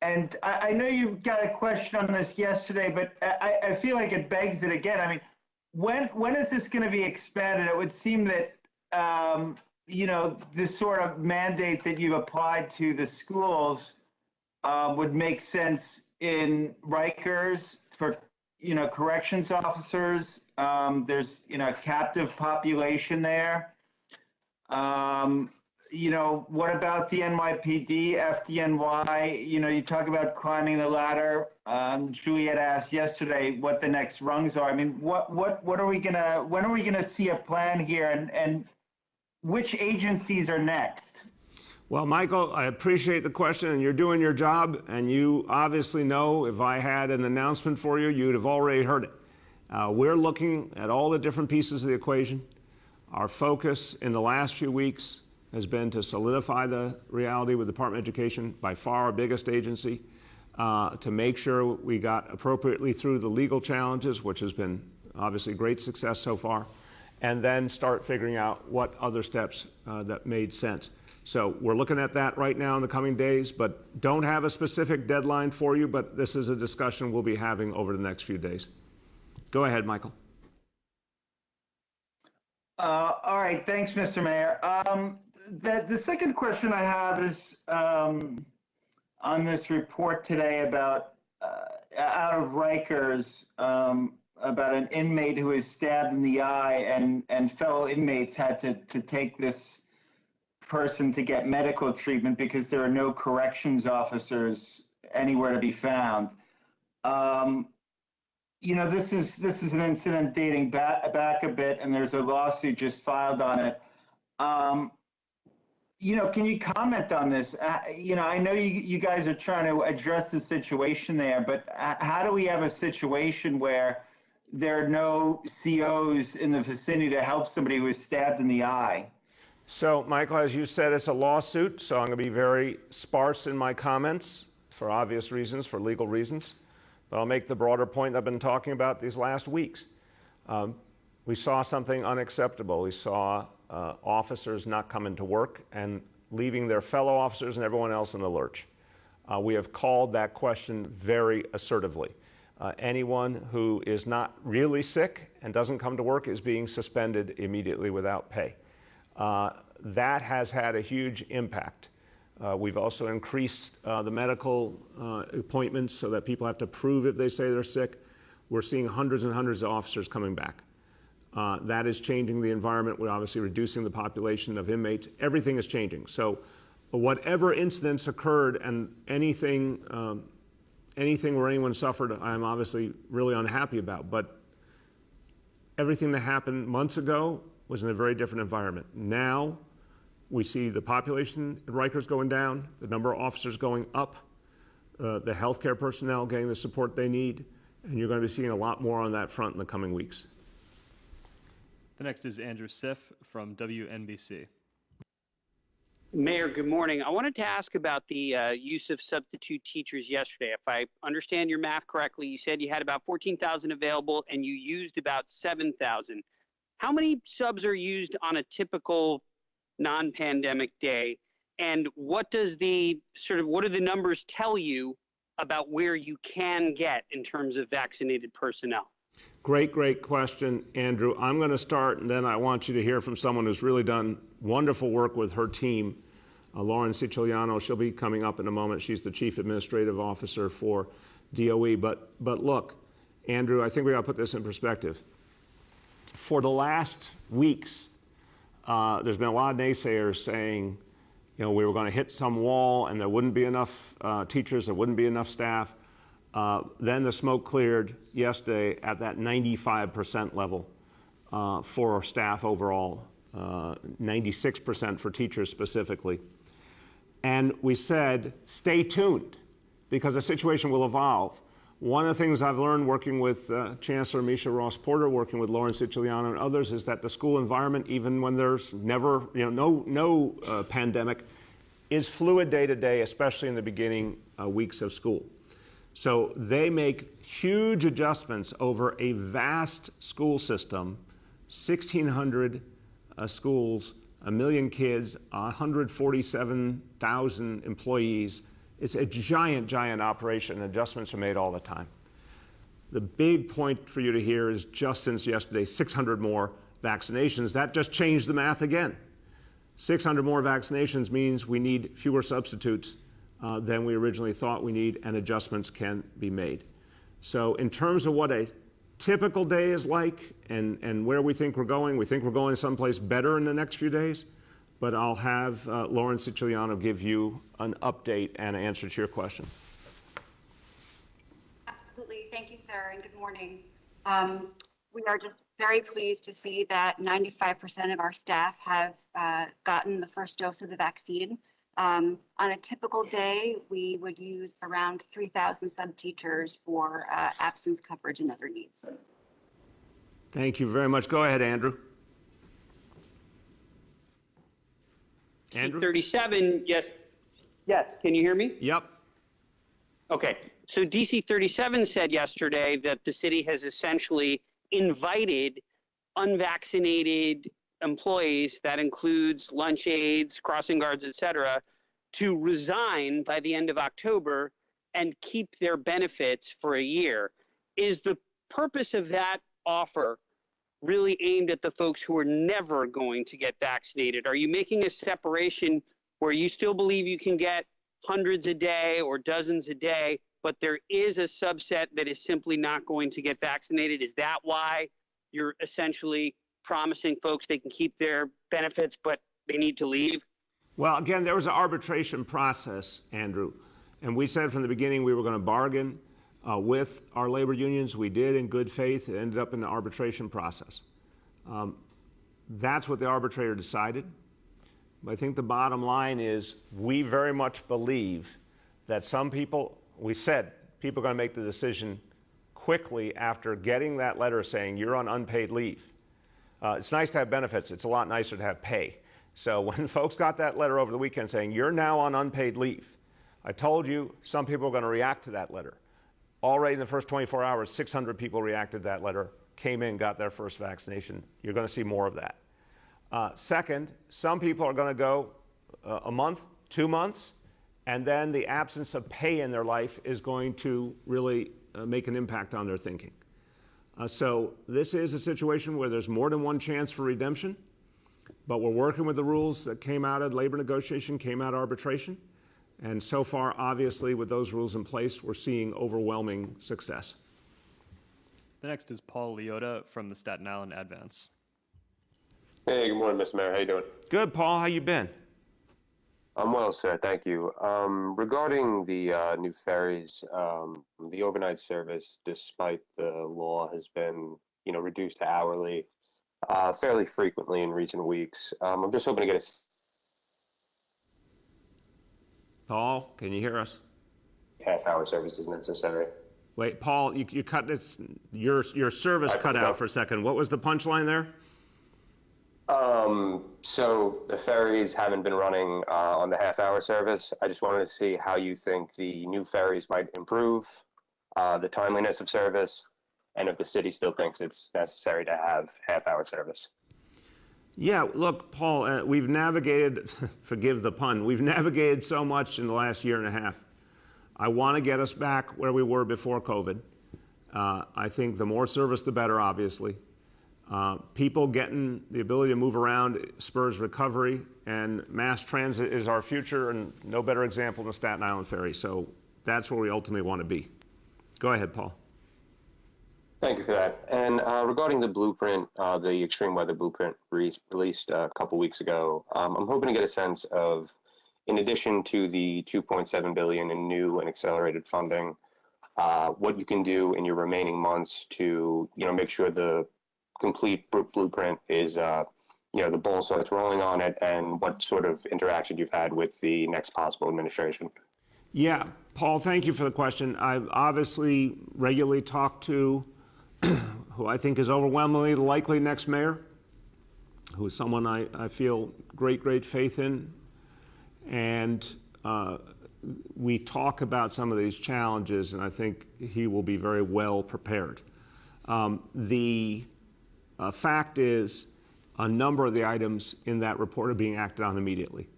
And I know you got a question on this yesterday, but I feel like it begs it again. I mean, when is this going to be expanded? It would seem that, this sort of mandate that you've applied to the schools would make sense in Rikers for, corrections officers. There's, a captive population there. What about the NYPD, FDNY? You talk about climbing the ladder. Juliet asked yesterday what the next rungs are. I mean, when are we gonna see a plan here, and which agencies are next? Well, Michael, I appreciate the question, and you're doing your job, and you obviously know if I had an announcement for you, you'd have already heard it. We're looking at all the different pieces of the equation. Our focus in the last few weeks has been to solidify the reality with the Department of Education, by far our biggest agency, to make sure we got appropriately through the legal challenges, which has been obviously great success so far, and then start figuring out what other steps that made sense. So we're looking at that right now in the coming days, but don't have a specific deadline for you, but this is a discussion we'll be having over the next few days. Go ahead, Michael. All right, thanks, Mr. Mayor. The second question I have is on this report today about out of Rikers, about an inmate who was stabbed in the eye, and fellow inmates had to take this person to get medical treatment because there are no corrections officers anywhere to be found. This is an incident dating back a bit, and there's a lawsuit just filed on it. Can you comment on this? I know you guys are trying to address the situation there, but how do we have a situation where there are no COs in the vicinity to help somebody who was stabbed in the eye? So, Michael, as you said, it's a lawsuit, so I'm going to be very sparse in my comments for obvious reasons, for legal reasons. But I'll make the broader point I've been talking about these last weeks. We saw something unacceptable. We saw officers not coming to work and leaving their fellow officers and everyone else in the lurch. We have called that question very assertively. Anyone who is not really sick and doesn't come to work is being suspended immediately without pay. That has had a huge impact. We've also increased the medical appointments so that people have to prove if they say they're sick. We're seeing hundreds and hundreds of officers coming back. That is changing the environment. We're obviously reducing the population of inmates. Everything is changing. So whatever incidents occurred and anything where anyone suffered, I'm obviously really unhappy about. But everything that happened months ago was in a very different environment. Now we see the population at Rikers going down, the number of officers going up, the healthcare personnel getting the support they need, and you're going to be seeing a lot more on that front in the coming weeks. The next is Andrew Siff from WNBC. Mayor, good morning. I wanted to ask about the use of substitute teachers yesterday. If I understand your math correctly, you said you had about 14,000 available and you used about 7,000. How many subs are used on a typical non-pandemic day? And what do the numbers tell you about where you can get in terms of vaccinated personnel? Great question, Andrew. I'm going to start, and then I want you to hear from someone who's really done wonderful work with her team, Lauren Siciliano. She'll be coming up in a moment. She's the Chief Administrative Officer for DOE. But look, Andrew, I think we got to put this in perspective. For the last weeks, there's been a lot of naysayers saying, we were going to hit some wall and there wouldn't be enough teachers, there wouldn't be enough staff. Then the smoke cleared yesterday at that 95% level for staff overall, 96% for teachers specifically. And we said, stay tuned, because the situation will evolve. One of the things I've learned working with Chancellor Misha Ross-Porter, working with Lauren Siciliano and others, is that the school environment, even when there's never, no pandemic, is fluid day to day, especially in the beginning weeks of school. So they make huge adjustments over a vast school system, 1,600 schools, 1 million kids, 147,000 employees. It's a giant operation, and adjustments are made all the time. The big point for you to hear is just since yesterday, 600 more vaccinations. That just changed the math again. 600 more vaccinations means we need fewer substitutes than we originally thought we need, and adjustments can be made. So in terms of what a typical day is like and where we think we're going someplace better in the next few days. But I'll have Lauren Siciliano give you an update and an answer to your question. Absolutely. Thank you, sir, and good morning. We are just very pleased to see that 95% of our staff have gotten the first dose of the vaccine. On a typical day, we would use around 3,000 sub-teachers for absence coverage and other needs. Thank you very much. Go ahead, Andrew. Andrew? 37, yes. Can you hear me? Yep. Okay, so DC 37 said yesterday that the city has essentially invited unvaccinated employees, that includes lunch aides, crossing guards, et cetera, to resign by the end of October and keep their benefits for a year. Is the purpose of that offer really aimed at the folks who are never going to get vaccinated? Are you making a separation where you still believe you can get hundreds a day or dozens a day, but there is a subset that is simply not going to get vaccinated? Is that why you're essentially promising folks they can keep their benefits, but they need to leave? Well, again, there was an arbitration process, Andrew. And we said from the beginning we were going to bargain with our labor unions. We did in good faith. It ended up in the arbitration process. That's what the arbitrator decided. But I think the bottom line is we very much believe that some people, we said people are going to make the decision quickly after getting that letter saying you're on unpaid leave. It's nice to have benefits. It's a lot nicer to have pay. So when folks got that letter over the weekend saying you're now on unpaid leave, I told you some people are going to react to that letter. Already in the first 24 hours, 600 people reacted to that letter, came in, got their first vaccination. You're going to see more of that. Second, some people are going to go a month, 2 months, and then the absence of pay in their life is going to really make an impact on their thinking. So this is a situation where there's more than one chance for redemption, but we're working with the rules that came out of labor negotiation, came out of arbitration. And so far, obviously, with those rules in place, we're seeing overwhelming success. The next is Paul Leota from the Staten Island Advance. Hey, good morning, Mr. Mayor. How you doing? Good, Paul. How you been? I'm well, sir. Thank you. Regarding the new ferries, the overnight service, despite the law, has been, reduced to hourly fairly frequently in recent weeks. I'm just hoping to get a Paul, can you hear us? half-hour service is necessary. Wait, Paul, you cut this. Your service cut out for a second. What was the punchline there? So the ferries haven't been running on the half-hour service. I just wanted to see how you think the new ferries might improve the timeliness of service, and if the city still thinks it's necessary to have half-hour service. Yeah, look, Paul, we've navigated, forgive the pun, we've navigated so much in the last year and a half. I want to get us back where we were before COVID. I think the more service, the better, obviously. People getting the ability to move around spurs recovery, and mass transit is our future, and no better example than Staten Island Ferry. So that's where we ultimately want to be. Go ahead, Paul. Thank you for that. And regarding the blueprint, the extreme weather blueprint released a couple weeks ago, I'm hoping to get a sense of, in addition to the $2.7 billion in new and accelerated funding, what you can do in your remaining months to, make sure the complete blueprint is, the ball starts rolling on it, and what sort of interaction you've had with the next possible administration. Yeah, Paul, thank you for the question. I've obviously regularly talked to who I think is overwhelmingly the likely next mayor, who is someone I feel great faith in. And we talk about some of these challenges, and I think he will be very well prepared. The fact is, a number of the items in that report are being acted on immediately.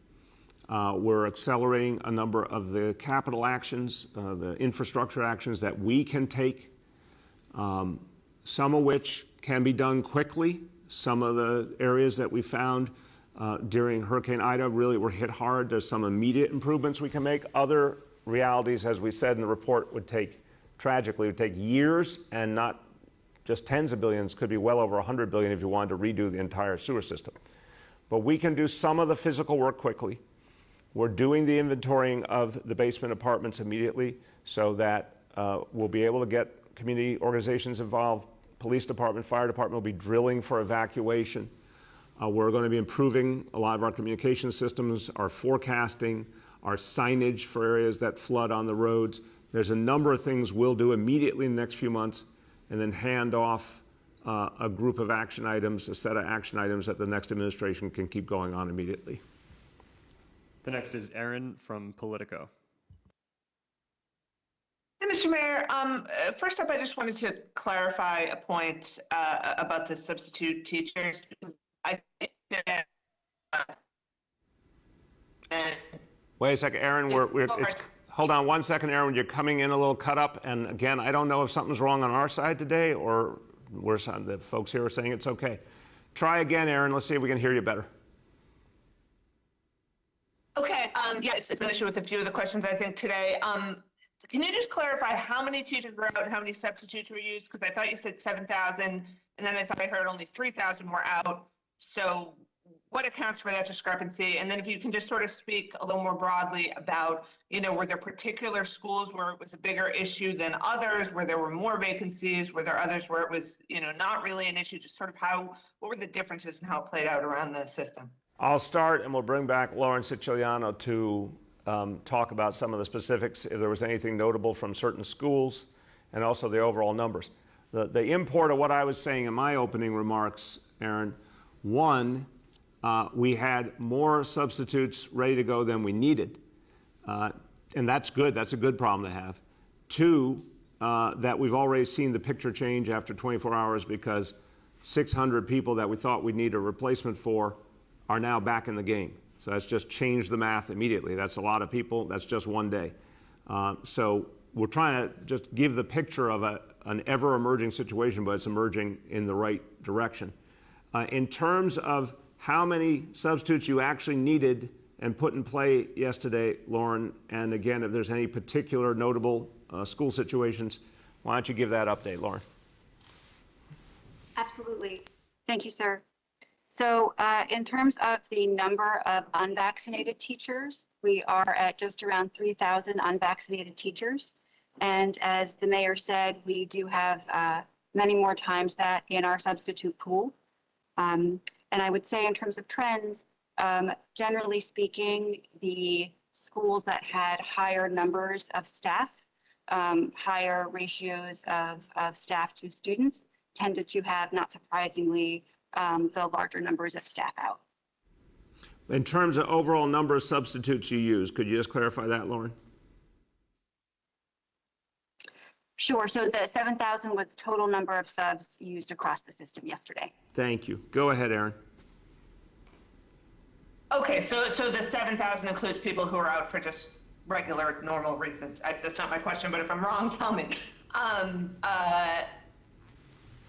We're accelerating a number of the capital actions, the infrastructure actions that we can take, some of which can be done quickly. Some of the areas that we found during Hurricane Ida really were hit hard. There's some immediate improvements we can make. Other realities, as we said in the report, would take years, and not just tens of billions, could be well over 100 billion if you wanted to redo the entire sewer system. But we can do some of the physical work quickly. We're doing the inventorying of the basement apartments immediately so that we'll be able to get community organizations involved. Police department, fire department will be drilling for evacuation. We're going to be improving a lot of our communication systems, our forecasting, our signage for areas that flood on the roads. There's a number of things we'll do immediately in the next few months, and then hand off a group of action items, a set of action items that the next administration can keep going on immediately. The next is Aaron from Politico. Hey, Mr. Mayor. First up, I just wanted to clarify a point about the substitute teachers. Because I think that. Wait a second, Aaron. Hold on one second, Aaron. You're coming in a little cut up, and again, I don't know if something's wrong on our side today, or the folks here are saying it's okay. Try again, Aaron. Let's see if we can hear you better. Okay. Yeah, it's been an issue with a few of the questions I think today. Can you just clarify how many teachers were out and how many substitutes were used? Because I thought you said 7,000, and then I thought I heard only 3,000 were out. So what accounts for that discrepancy? And then if you can just sort of speak a little more broadly about, were there particular schools where it was a bigger issue than others, where there were more vacancies, were there others where it was, not really an issue, just sort of what were the differences and how it played out around the system? I'll start, and we'll bring back Lauren Siciliano to talk about some of the specifics, if there was anything notable from certain schools, and also the overall numbers. The import of what I was saying in my opening remarks, Aaron, one, we had more substitutes ready to go than we needed. And that's good. That's a good problem to have. Two, that we've already seen the picture change after 24 hours because 600 people that we thought we'd need a replacement for are now back in the game. So that's just changed the math immediately. That's a lot of people. That's just one day. So we're trying to just give the picture of an ever-emerging situation, but it's emerging in the right direction. In terms of how many substitutes you actually needed and put in play yesterday, Lauren, and again, if there's any particular notable school situations, why don't you give that update, Lauren? Absolutely. Thank you, sir. So in terms of the number of unvaccinated teachers, we are at just around 3,000 unvaccinated teachers. And as the mayor said, we do have many more times that in our substitute pool. And I would say in terms of trends, generally speaking, the schools that had higher numbers of staff, higher ratios of staff to students, tended to have, not surprisingly, the larger numbers of staff out. In terms of overall number of substitutes you use, could you just clarify that, Lauren? Sure. So the 7,000 was the total number of subs used across the system yesterday. Thank you. Go ahead, Aaron. Okay, so the 7,000 includes people who are out for just regular, normal reasons. That's not my question, but if I'm wrong, tell me.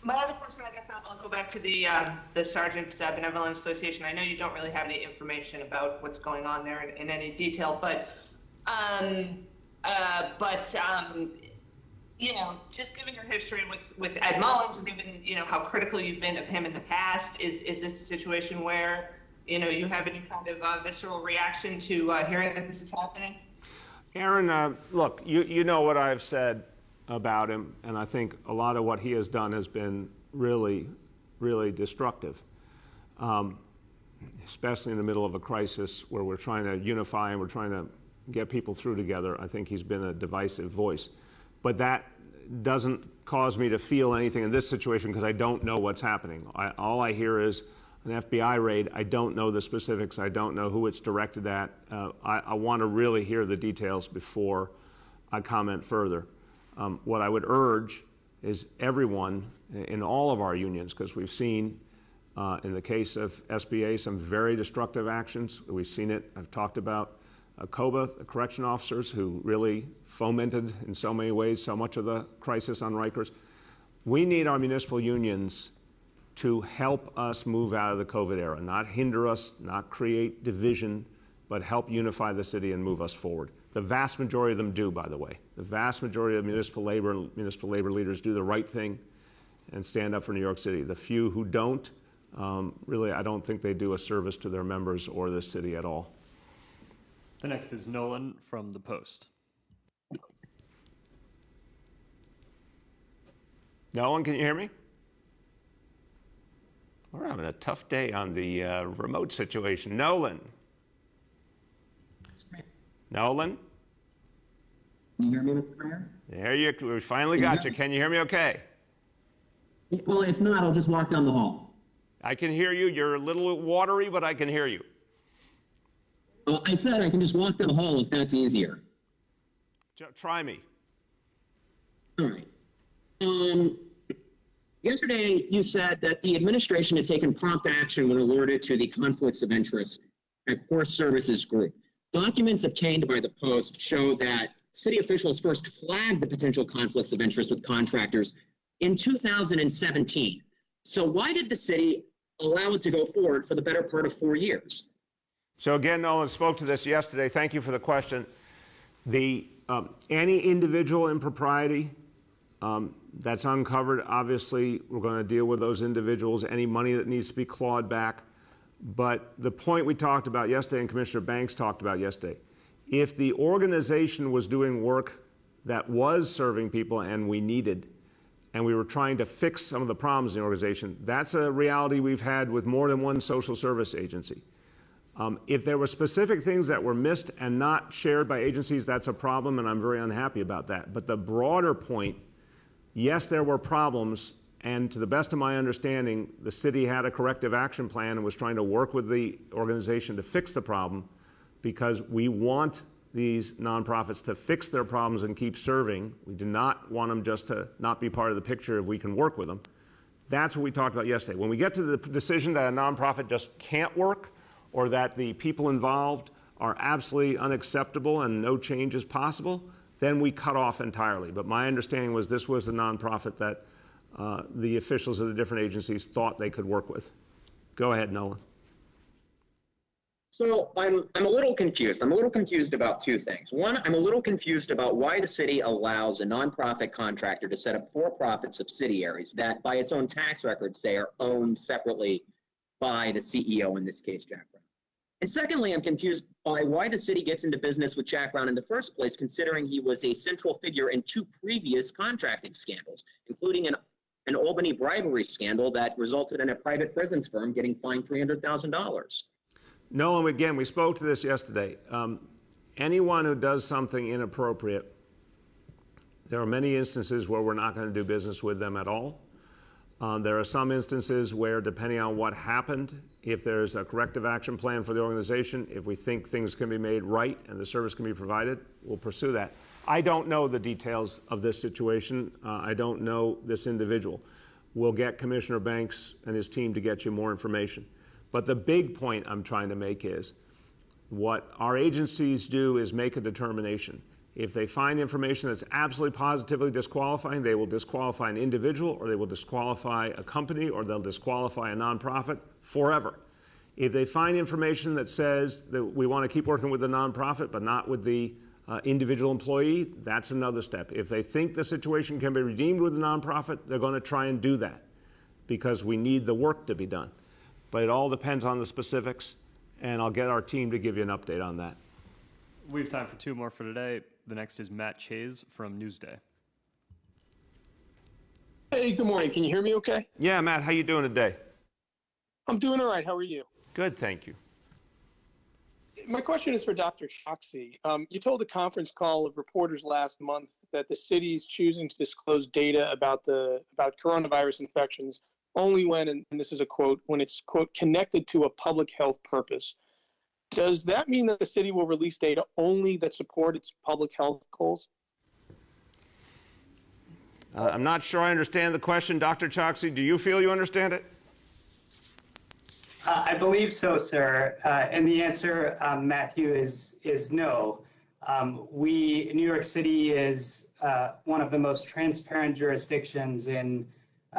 My other question, I guess I'll go back to the Sergeants Benevolent Association. I know you don't really have any information about what's going on there in any detail, but you know, just given your history with Ed Mullins, given, you know, how critical you've been of him in the past, is this a situation where, you know, you have any kind of visceral reaction to hearing that this is happening? Aaron, look, you know what I've said about him, and I think a lot of what he has done has been really, really destructive, especially in the middle of a crisis where we're trying to unify and we're trying to get people through together. I think he's been a divisive voice. But that doesn't cause me to feel anything in this situation because I don't know what's happening. All I hear is an FBI raid. I don't know the specifics. I don't know who it's directed at. I want to really hear the details before I comment further. What I would urge is everyone in all of our unions, because we've seen in the case of SBA some very destructive actions. We've seen it. I've talked about COBA, the correction officers, who really fomented in so many ways so much of the crisis on Rikers. We need our municipal unions to help us move out of the COVID era, not hinder us, not create division, but help unify the city and move us forward. The vast majority of them do, by the way. The vast majority of municipal labor leaders do the right thing and stand up for New York City. The few who don't, really, I don't think they do a service to their members or the city at all. The next is Nolan from The Post. Nolan, can you hear me? We're having a tough day on the remote situation. Nolan? Nolan? Can you hear me, Mr. Mayor? There you go. We finally got you. Can you hear me okay? Well, if not, I'll just walk down the hall. I can hear you. You're a little watery, but I can hear you. Well, I said I can just walk down the hall if that's easier. Try me. All right. Yesterday, you said that the administration had taken prompt action when alerted to the conflicts of interest at Core Services Group. Documents obtained by the Post show that city officials first flagged the potential conflicts of interest with contractors in 2017. So why did the city allow it to go forward for the better part of 4 years? So again, Nolan spoke to this yesterday. Thank you for the question. Any individual impropriety that's uncovered, obviously, we're going to deal with those individuals. Any money that needs to be clawed back. But the point we talked about yesterday, and Commissioner Banks talked about yesterday, if the organization was doing work that was serving people and we needed, and we were trying to fix some of the problems in the organization, that's a reality we've had with more than one social service agency. If there were specific things that were missed and not shared by agencies, that's a problem, and I'm very unhappy about that. But the broader point Yes, there were problems, and to the best of my understanding, the city had a corrective action plan and was trying to work with the organization to fix the problem, because we want these nonprofits to fix their problems and keep serving. We do not want them just to not be part of the picture if we can work with them. That's what we talked about yesterday. When we get to the decision that a nonprofit just can't work, or that the people involved are absolutely unacceptable and no change is possible, then we cut off entirely. But my understanding was this was a nonprofit that the officials of the different agencies thought they could work with. Go ahead, Nolan. So I'm a little confused. I'm a little confused about two things. One, I'm a little confused about why the city allows a nonprofit contractor to set up for-profit subsidiaries that, by its own tax records, say are owned separately by the CEO, in this case, Jack Brown. And secondly, I'm confused by why the city gets into business with Jack Brown in the first place, considering he was a central figure in two previous contracting scandals, including an Albany bribery scandal that resulted in a private prisons firm getting fined $300,000. No, and again, we spoke to this yesterday. Anyone who does something inappropriate, there are many instances where we're not going to do business with them at all. There are some instances where, depending on what happened, if there's a corrective action plan for the organization, if we think things can be made right and the service can be provided, we'll pursue that. I don't know the details of this situation. I don't know this individual. We'll get Commissioner Banks and his team to get you more information. But the big point I'm trying to make is what our agencies do is make a determination. If they find information that's absolutely positively disqualifying, they will disqualify an individual, or they will disqualify a company, or they'll disqualify a nonprofit forever. If they find information that says that we want to keep working with the nonprofit but not with the individual employee, that's another step. If they think the situation can be redeemed with the nonprofit, they're going to try and do that because we need the work to be done. But it all depends on the specifics, and I'll get our team to give you an update on that. We have time for two more for today. The next is Matt Chase from Newsday. Hey, good morning. Can you hear me okay? Yeah, Matt, how you doing today? I'm doing all right. How are you? Good, thank you. My question is for Dr. Choksi. You told a conference call of reporters last month that the city is choosing to disclose data about coronavirus infections only when, and this is a quote, when it's, quote, connected to a public health purpose. Does that mean that the city will release data only that support its public health goals? I'm not sure I understand the question. Dr. Choksi, do you feel you understand it? I believe so, sir. And the answer, Matthew, is no. New York City is one of the most transparent jurisdictions in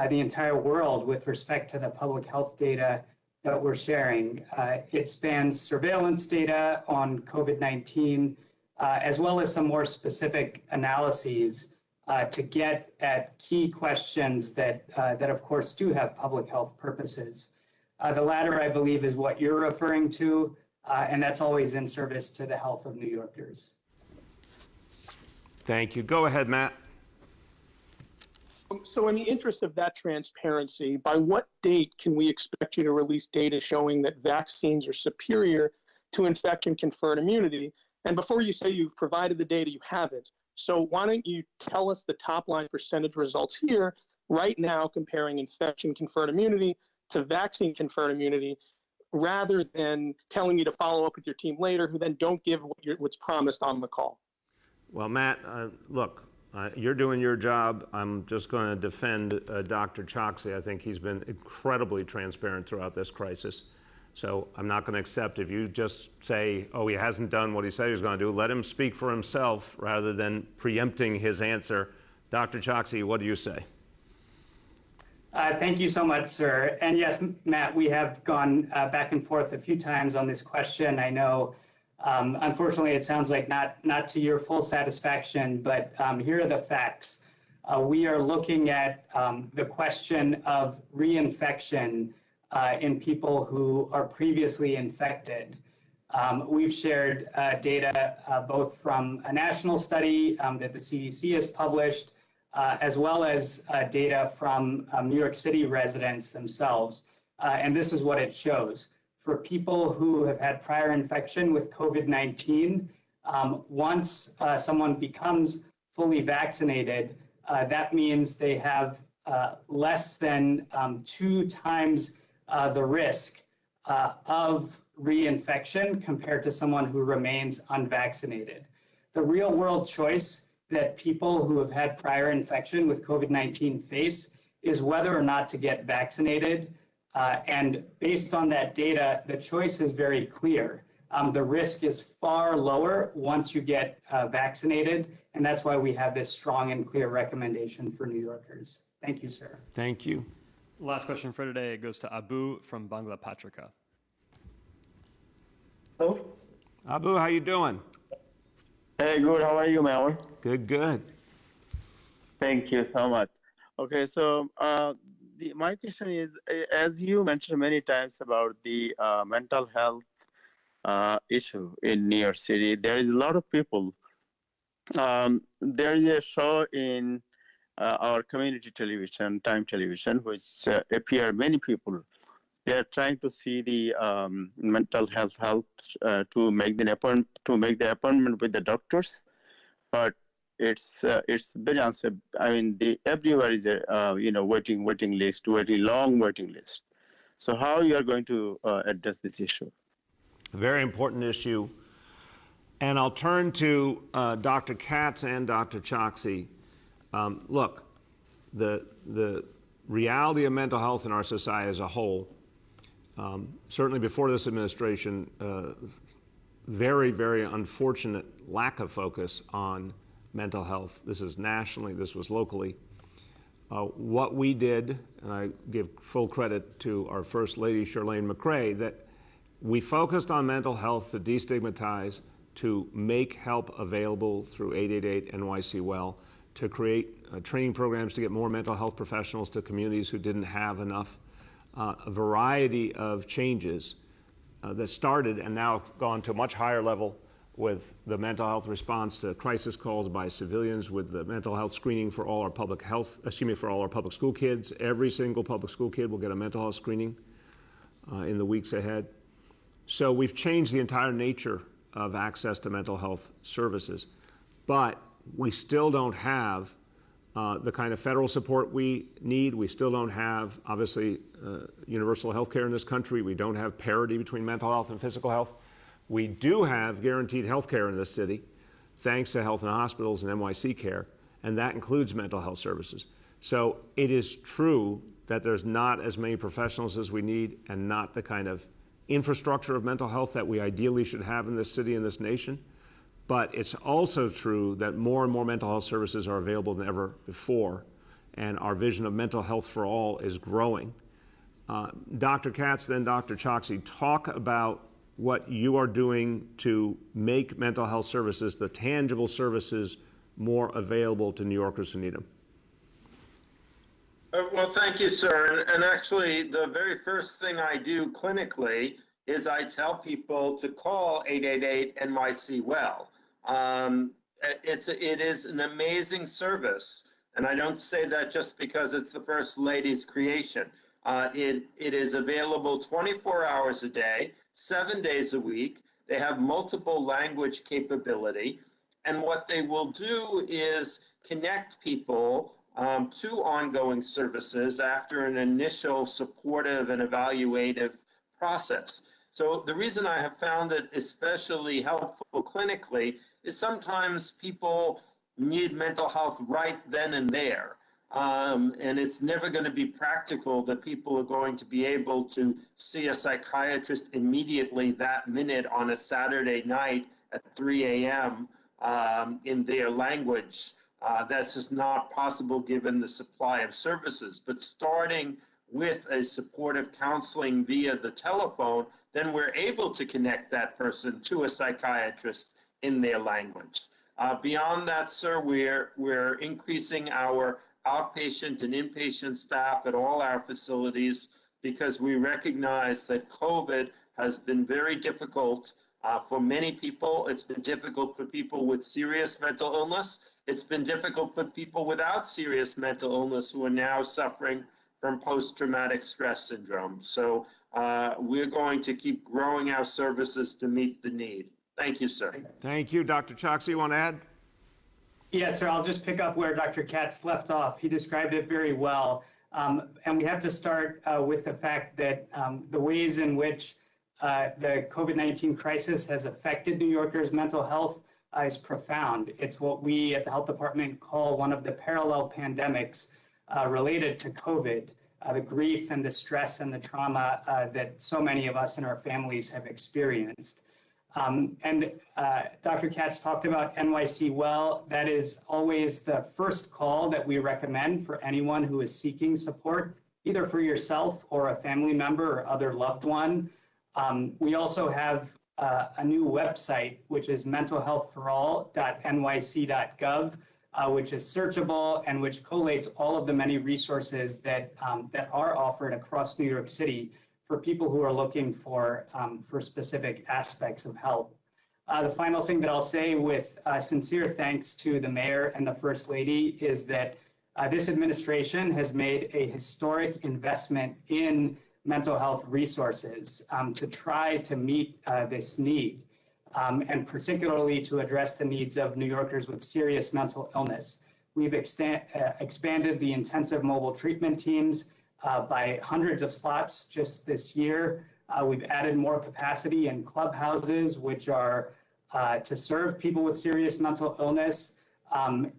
the entire world with respect to the public health data that we're sharing. It spans surveillance data on COVID-19, as well as some more specific analyses to get at key questions that of course do have public health purposes. The latter, I believe, is what you're referring to, and that's always in service to the health of New Yorkers. Thank you. Go ahead, Matt. So in the interest of that transparency, by what date can we expect you to release data showing that vaccines are superior to infection-conferred immunity? And before you say you've provided the data, you haven't. So why don't you tell us the top-line percentage results here right now comparing infection-conferred immunity to vaccine-conferred immunity, rather than telling you to follow up with your team later, who then don't give what's promised on the call? Well, Matt, look, you're doing your job. I'm just going to defend Dr. Choksi. I think he's been incredibly transparent throughout this crisis. So I'm not going to accept if you just say, oh, he hasn't done what he said he was going to do. Let him speak for himself rather than preempting his answer. Dr. Choksi, what do you say? Thank you so much, sir. And yes, Matt, we have gone back and forth a few times on this question. I know, unfortunately, it sounds like not to your full satisfaction, but here are the facts. We are looking at the question of reinfection in people who are previously infected. We've shared data both from a national study that the CDC has published, as well as data from New York City residents themselves. And this is what it shows. For people who have had prior infection with COVID-19, once someone becomes fully vaccinated, that means they have less than 2 times the risk of reinfection compared to someone who remains unvaccinated. The real world choice that people who have had prior infection with COVID-19 face is whether or not to get vaccinated. And based on that data, the choice is very clear. The risk is far lower once you get vaccinated, and that's why we have this strong and clear recommendation for New Yorkers. Thank you, sir. Thank you. Last question for today goes to Abu from Bangla Patrika. Hello? Abu, how you doing? Hey, good. How are you, Mayor? Good, good. Thank you so much. Okay, so my question is, as you mentioned many times about the mental health issue in New York City, there is a lot of people. There is a show in our community television, Time Television, which appear many people. They are trying to see the mental health help to make the appointment with the doctors, but it's very unsafe. I mean, everywhere is a waiting long waiting list. So how you are going to address this issue? Very important issue. And I'll turn to Dr. Katz and Dr. Choksi. Look, the reality of mental health in our society as a whole, certainly before this administration, very, very unfortunate lack of focus on mental health. This is nationally, this was locally. What we did, and I give full credit to our First Lady, Chirlane McCray, that we focused on mental health to destigmatize, to make help available through 888 NYC Well, to create training programs to get more mental health professionals to communities who didn't have enough, a variety of changes that started and now have gone to a much higher level with the mental health response to crisis calls by civilians, with the mental health screening for all our for all our public school kids. Every single public school kid will get a mental health screening in the weeks ahead. So we've changed the entire nature of access to mental health services, but we still don't have the kind of federal support we need. We still don't have, obviously, universal health care in this country. We don't have parity between mental health and physical health. We do have guaranteed health care in this city, thanks to Health and Hospitals and NYC Care, and that includes mental health services. So it is true that there's not as many professionals as we need and not the kind of infrastructure of mental health that we ideally should have in this city and this nation. But it's also true that more and more mental health services are available than ever before, and our vision of mental health for all is growing. Dr. Katz, then Dr. Choksi, talk about what you are doing to make mental health services, the tangible services, more available to New Yorkers who need them. Well, thank you, sir. And actually, the very first thing I do clinically is I tell people to call 888 NYC Well. It is an amazing service, and I don't say that just because it's the First Lady's creation. It is available 24 hours a day, 7 days a week. They have multiple language capability, and what they will do is connect people to ongoing services after an initial supportive and evaluative process. So the reason I have found it especially helpful clinically is sometimes people need mental health right then and there. And it's never going to be practical that people are going to be able to see a psychiatrist immediately that minute on a Saturday night at 3 a.m. In their language. That's just not possible given the supply of services. But starting with a supportive counseling via the telephone, then we're able to connect that person to a psychiatrist in their language. Beyond that, sir, we're increasing our outpatient and inpatient staff at all our facilities because we recognize that COVID has been very difficult for many people. It's been difficult for people with serious mental illness. It's been difficult for people without serious mental illness who are now suffering from post-traumatic stress syndrome. So we're going to keep growing our services to meet the need. Thank you, sir. Thank you. Dr. Choksi, you want to add? Yes, sir. I'll just pick up where Dr. Katz left off. He described it very well. And we have to start with the fact that the ways in which the COVID-19 crisis has affected New Yorkers' mental health is profound. It's what we at the health department call one of the parallel pandemics related to COVID, the grief and the stress and the trauma that so many of us and our families have experienced. And Dr. Katz talked about NYC Well. That is always the first call that we recommend for anyone who is seeking support, either for yourself or a family member or other loved one. We also have a new website, which is mentalhealthforall.nyc.gov, which is searchable and which collates all of the many resources that are offered across New York City for people who are looking for specific aspects of health. The final thing that I'll say with sincere thanks to the mayor and the first lady is that this administration has made a historic investment in mental health resources to try to meet this need, and particularly to address the needs of New Yorkers with serious mental illness. We've expanded the intensive mobile treatment teams by hundreds of slots just this year. We've added more capacity in clubhouses, which are to serve people with serious mental illness.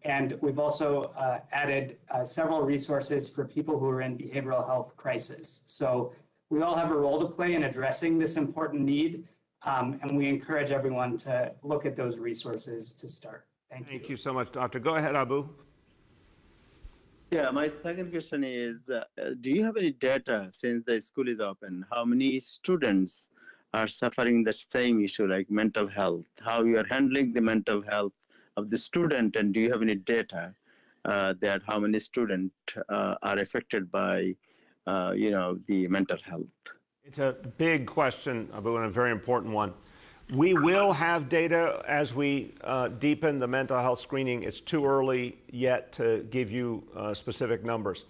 And we've also added several resources for people who are in behavioral health crisis. So we all have a role to play in addressing this important need. And we encourage everyone to look at those resources to start. Thank you. Thank you so much, Doctor. Go ahead, Abu. Yeah, my second question is, do you have any data since the school is open? How many students are suffering the same issue like mental health? How you are handling the mental health of the student, and do you have any data that how many students are affected by, the mental health? It's a big question, Abu, and a very important one. We will have data as we deepen the mental health screening. It's too early yet to give you specific numbers.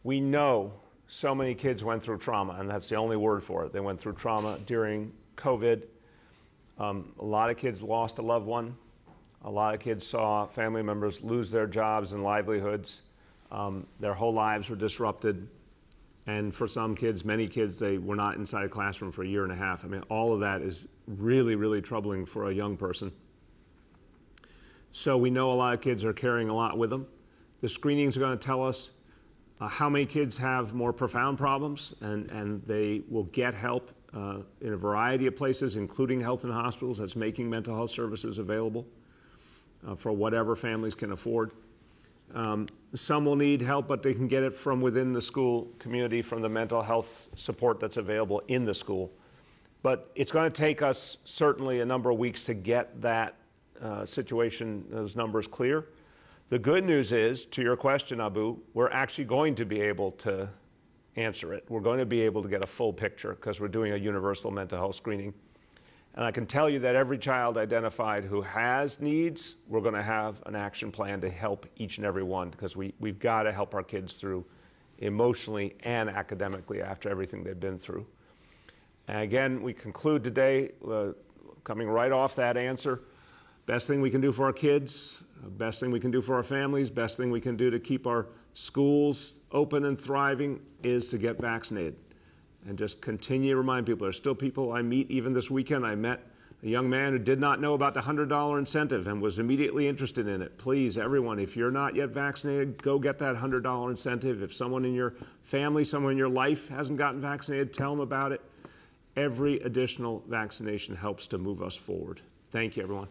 We know so many kids went through trauma, and that's the only word for it. They went through trauma during COVID. A lot of kids lost a loved one. A lot of kids saw family members lose their jobs and livelihoods. Their whole lives were disrupted. And for some kids, many kids, they were not inside a classroom for a year and a half. I mean, all of that is really, really troubling for a young person. So we know a lot of kids are carrying a lot with them. The screenings are going to tell us how many kids have more profound problems, and they will get help in a variety of places, including health and hospitals. That's making mental health services available for whatever families can afford. Some will need help, but they can get it from within the school community, from the mental health support that's available in the school. But it's going to take us certainly a number of weeks to get that situation, those numbers clear. The good news is, to your question, Abu, we're actually going to be able to answer it. We're going to be able to get a full picture because we're doing a universal mental health screening. And I can tell you that every child identified who has needs, we're going to have an action plan to help each and every one, because we've got to help our kids through emotionally and academically after everything they've been through. And again, we conclude today, coming right off that answer, best thing we can do for our kids, best thing we can do for our families, best thing we can do to keep our schools open and thriving is to get vaccinated. And just continue to remind people, there's still people I meet. Even this weekend, I met a young man who did not know about the $100 incentive and was immediately interested in it. Please, everyone, if you're not yet vaccinated, go get that $100 incentive. If someone in your family, someone in your life hasn't gotten vaccinated, tell them about it. Every additional vaccination helps to move us forward. Thank you, everyone.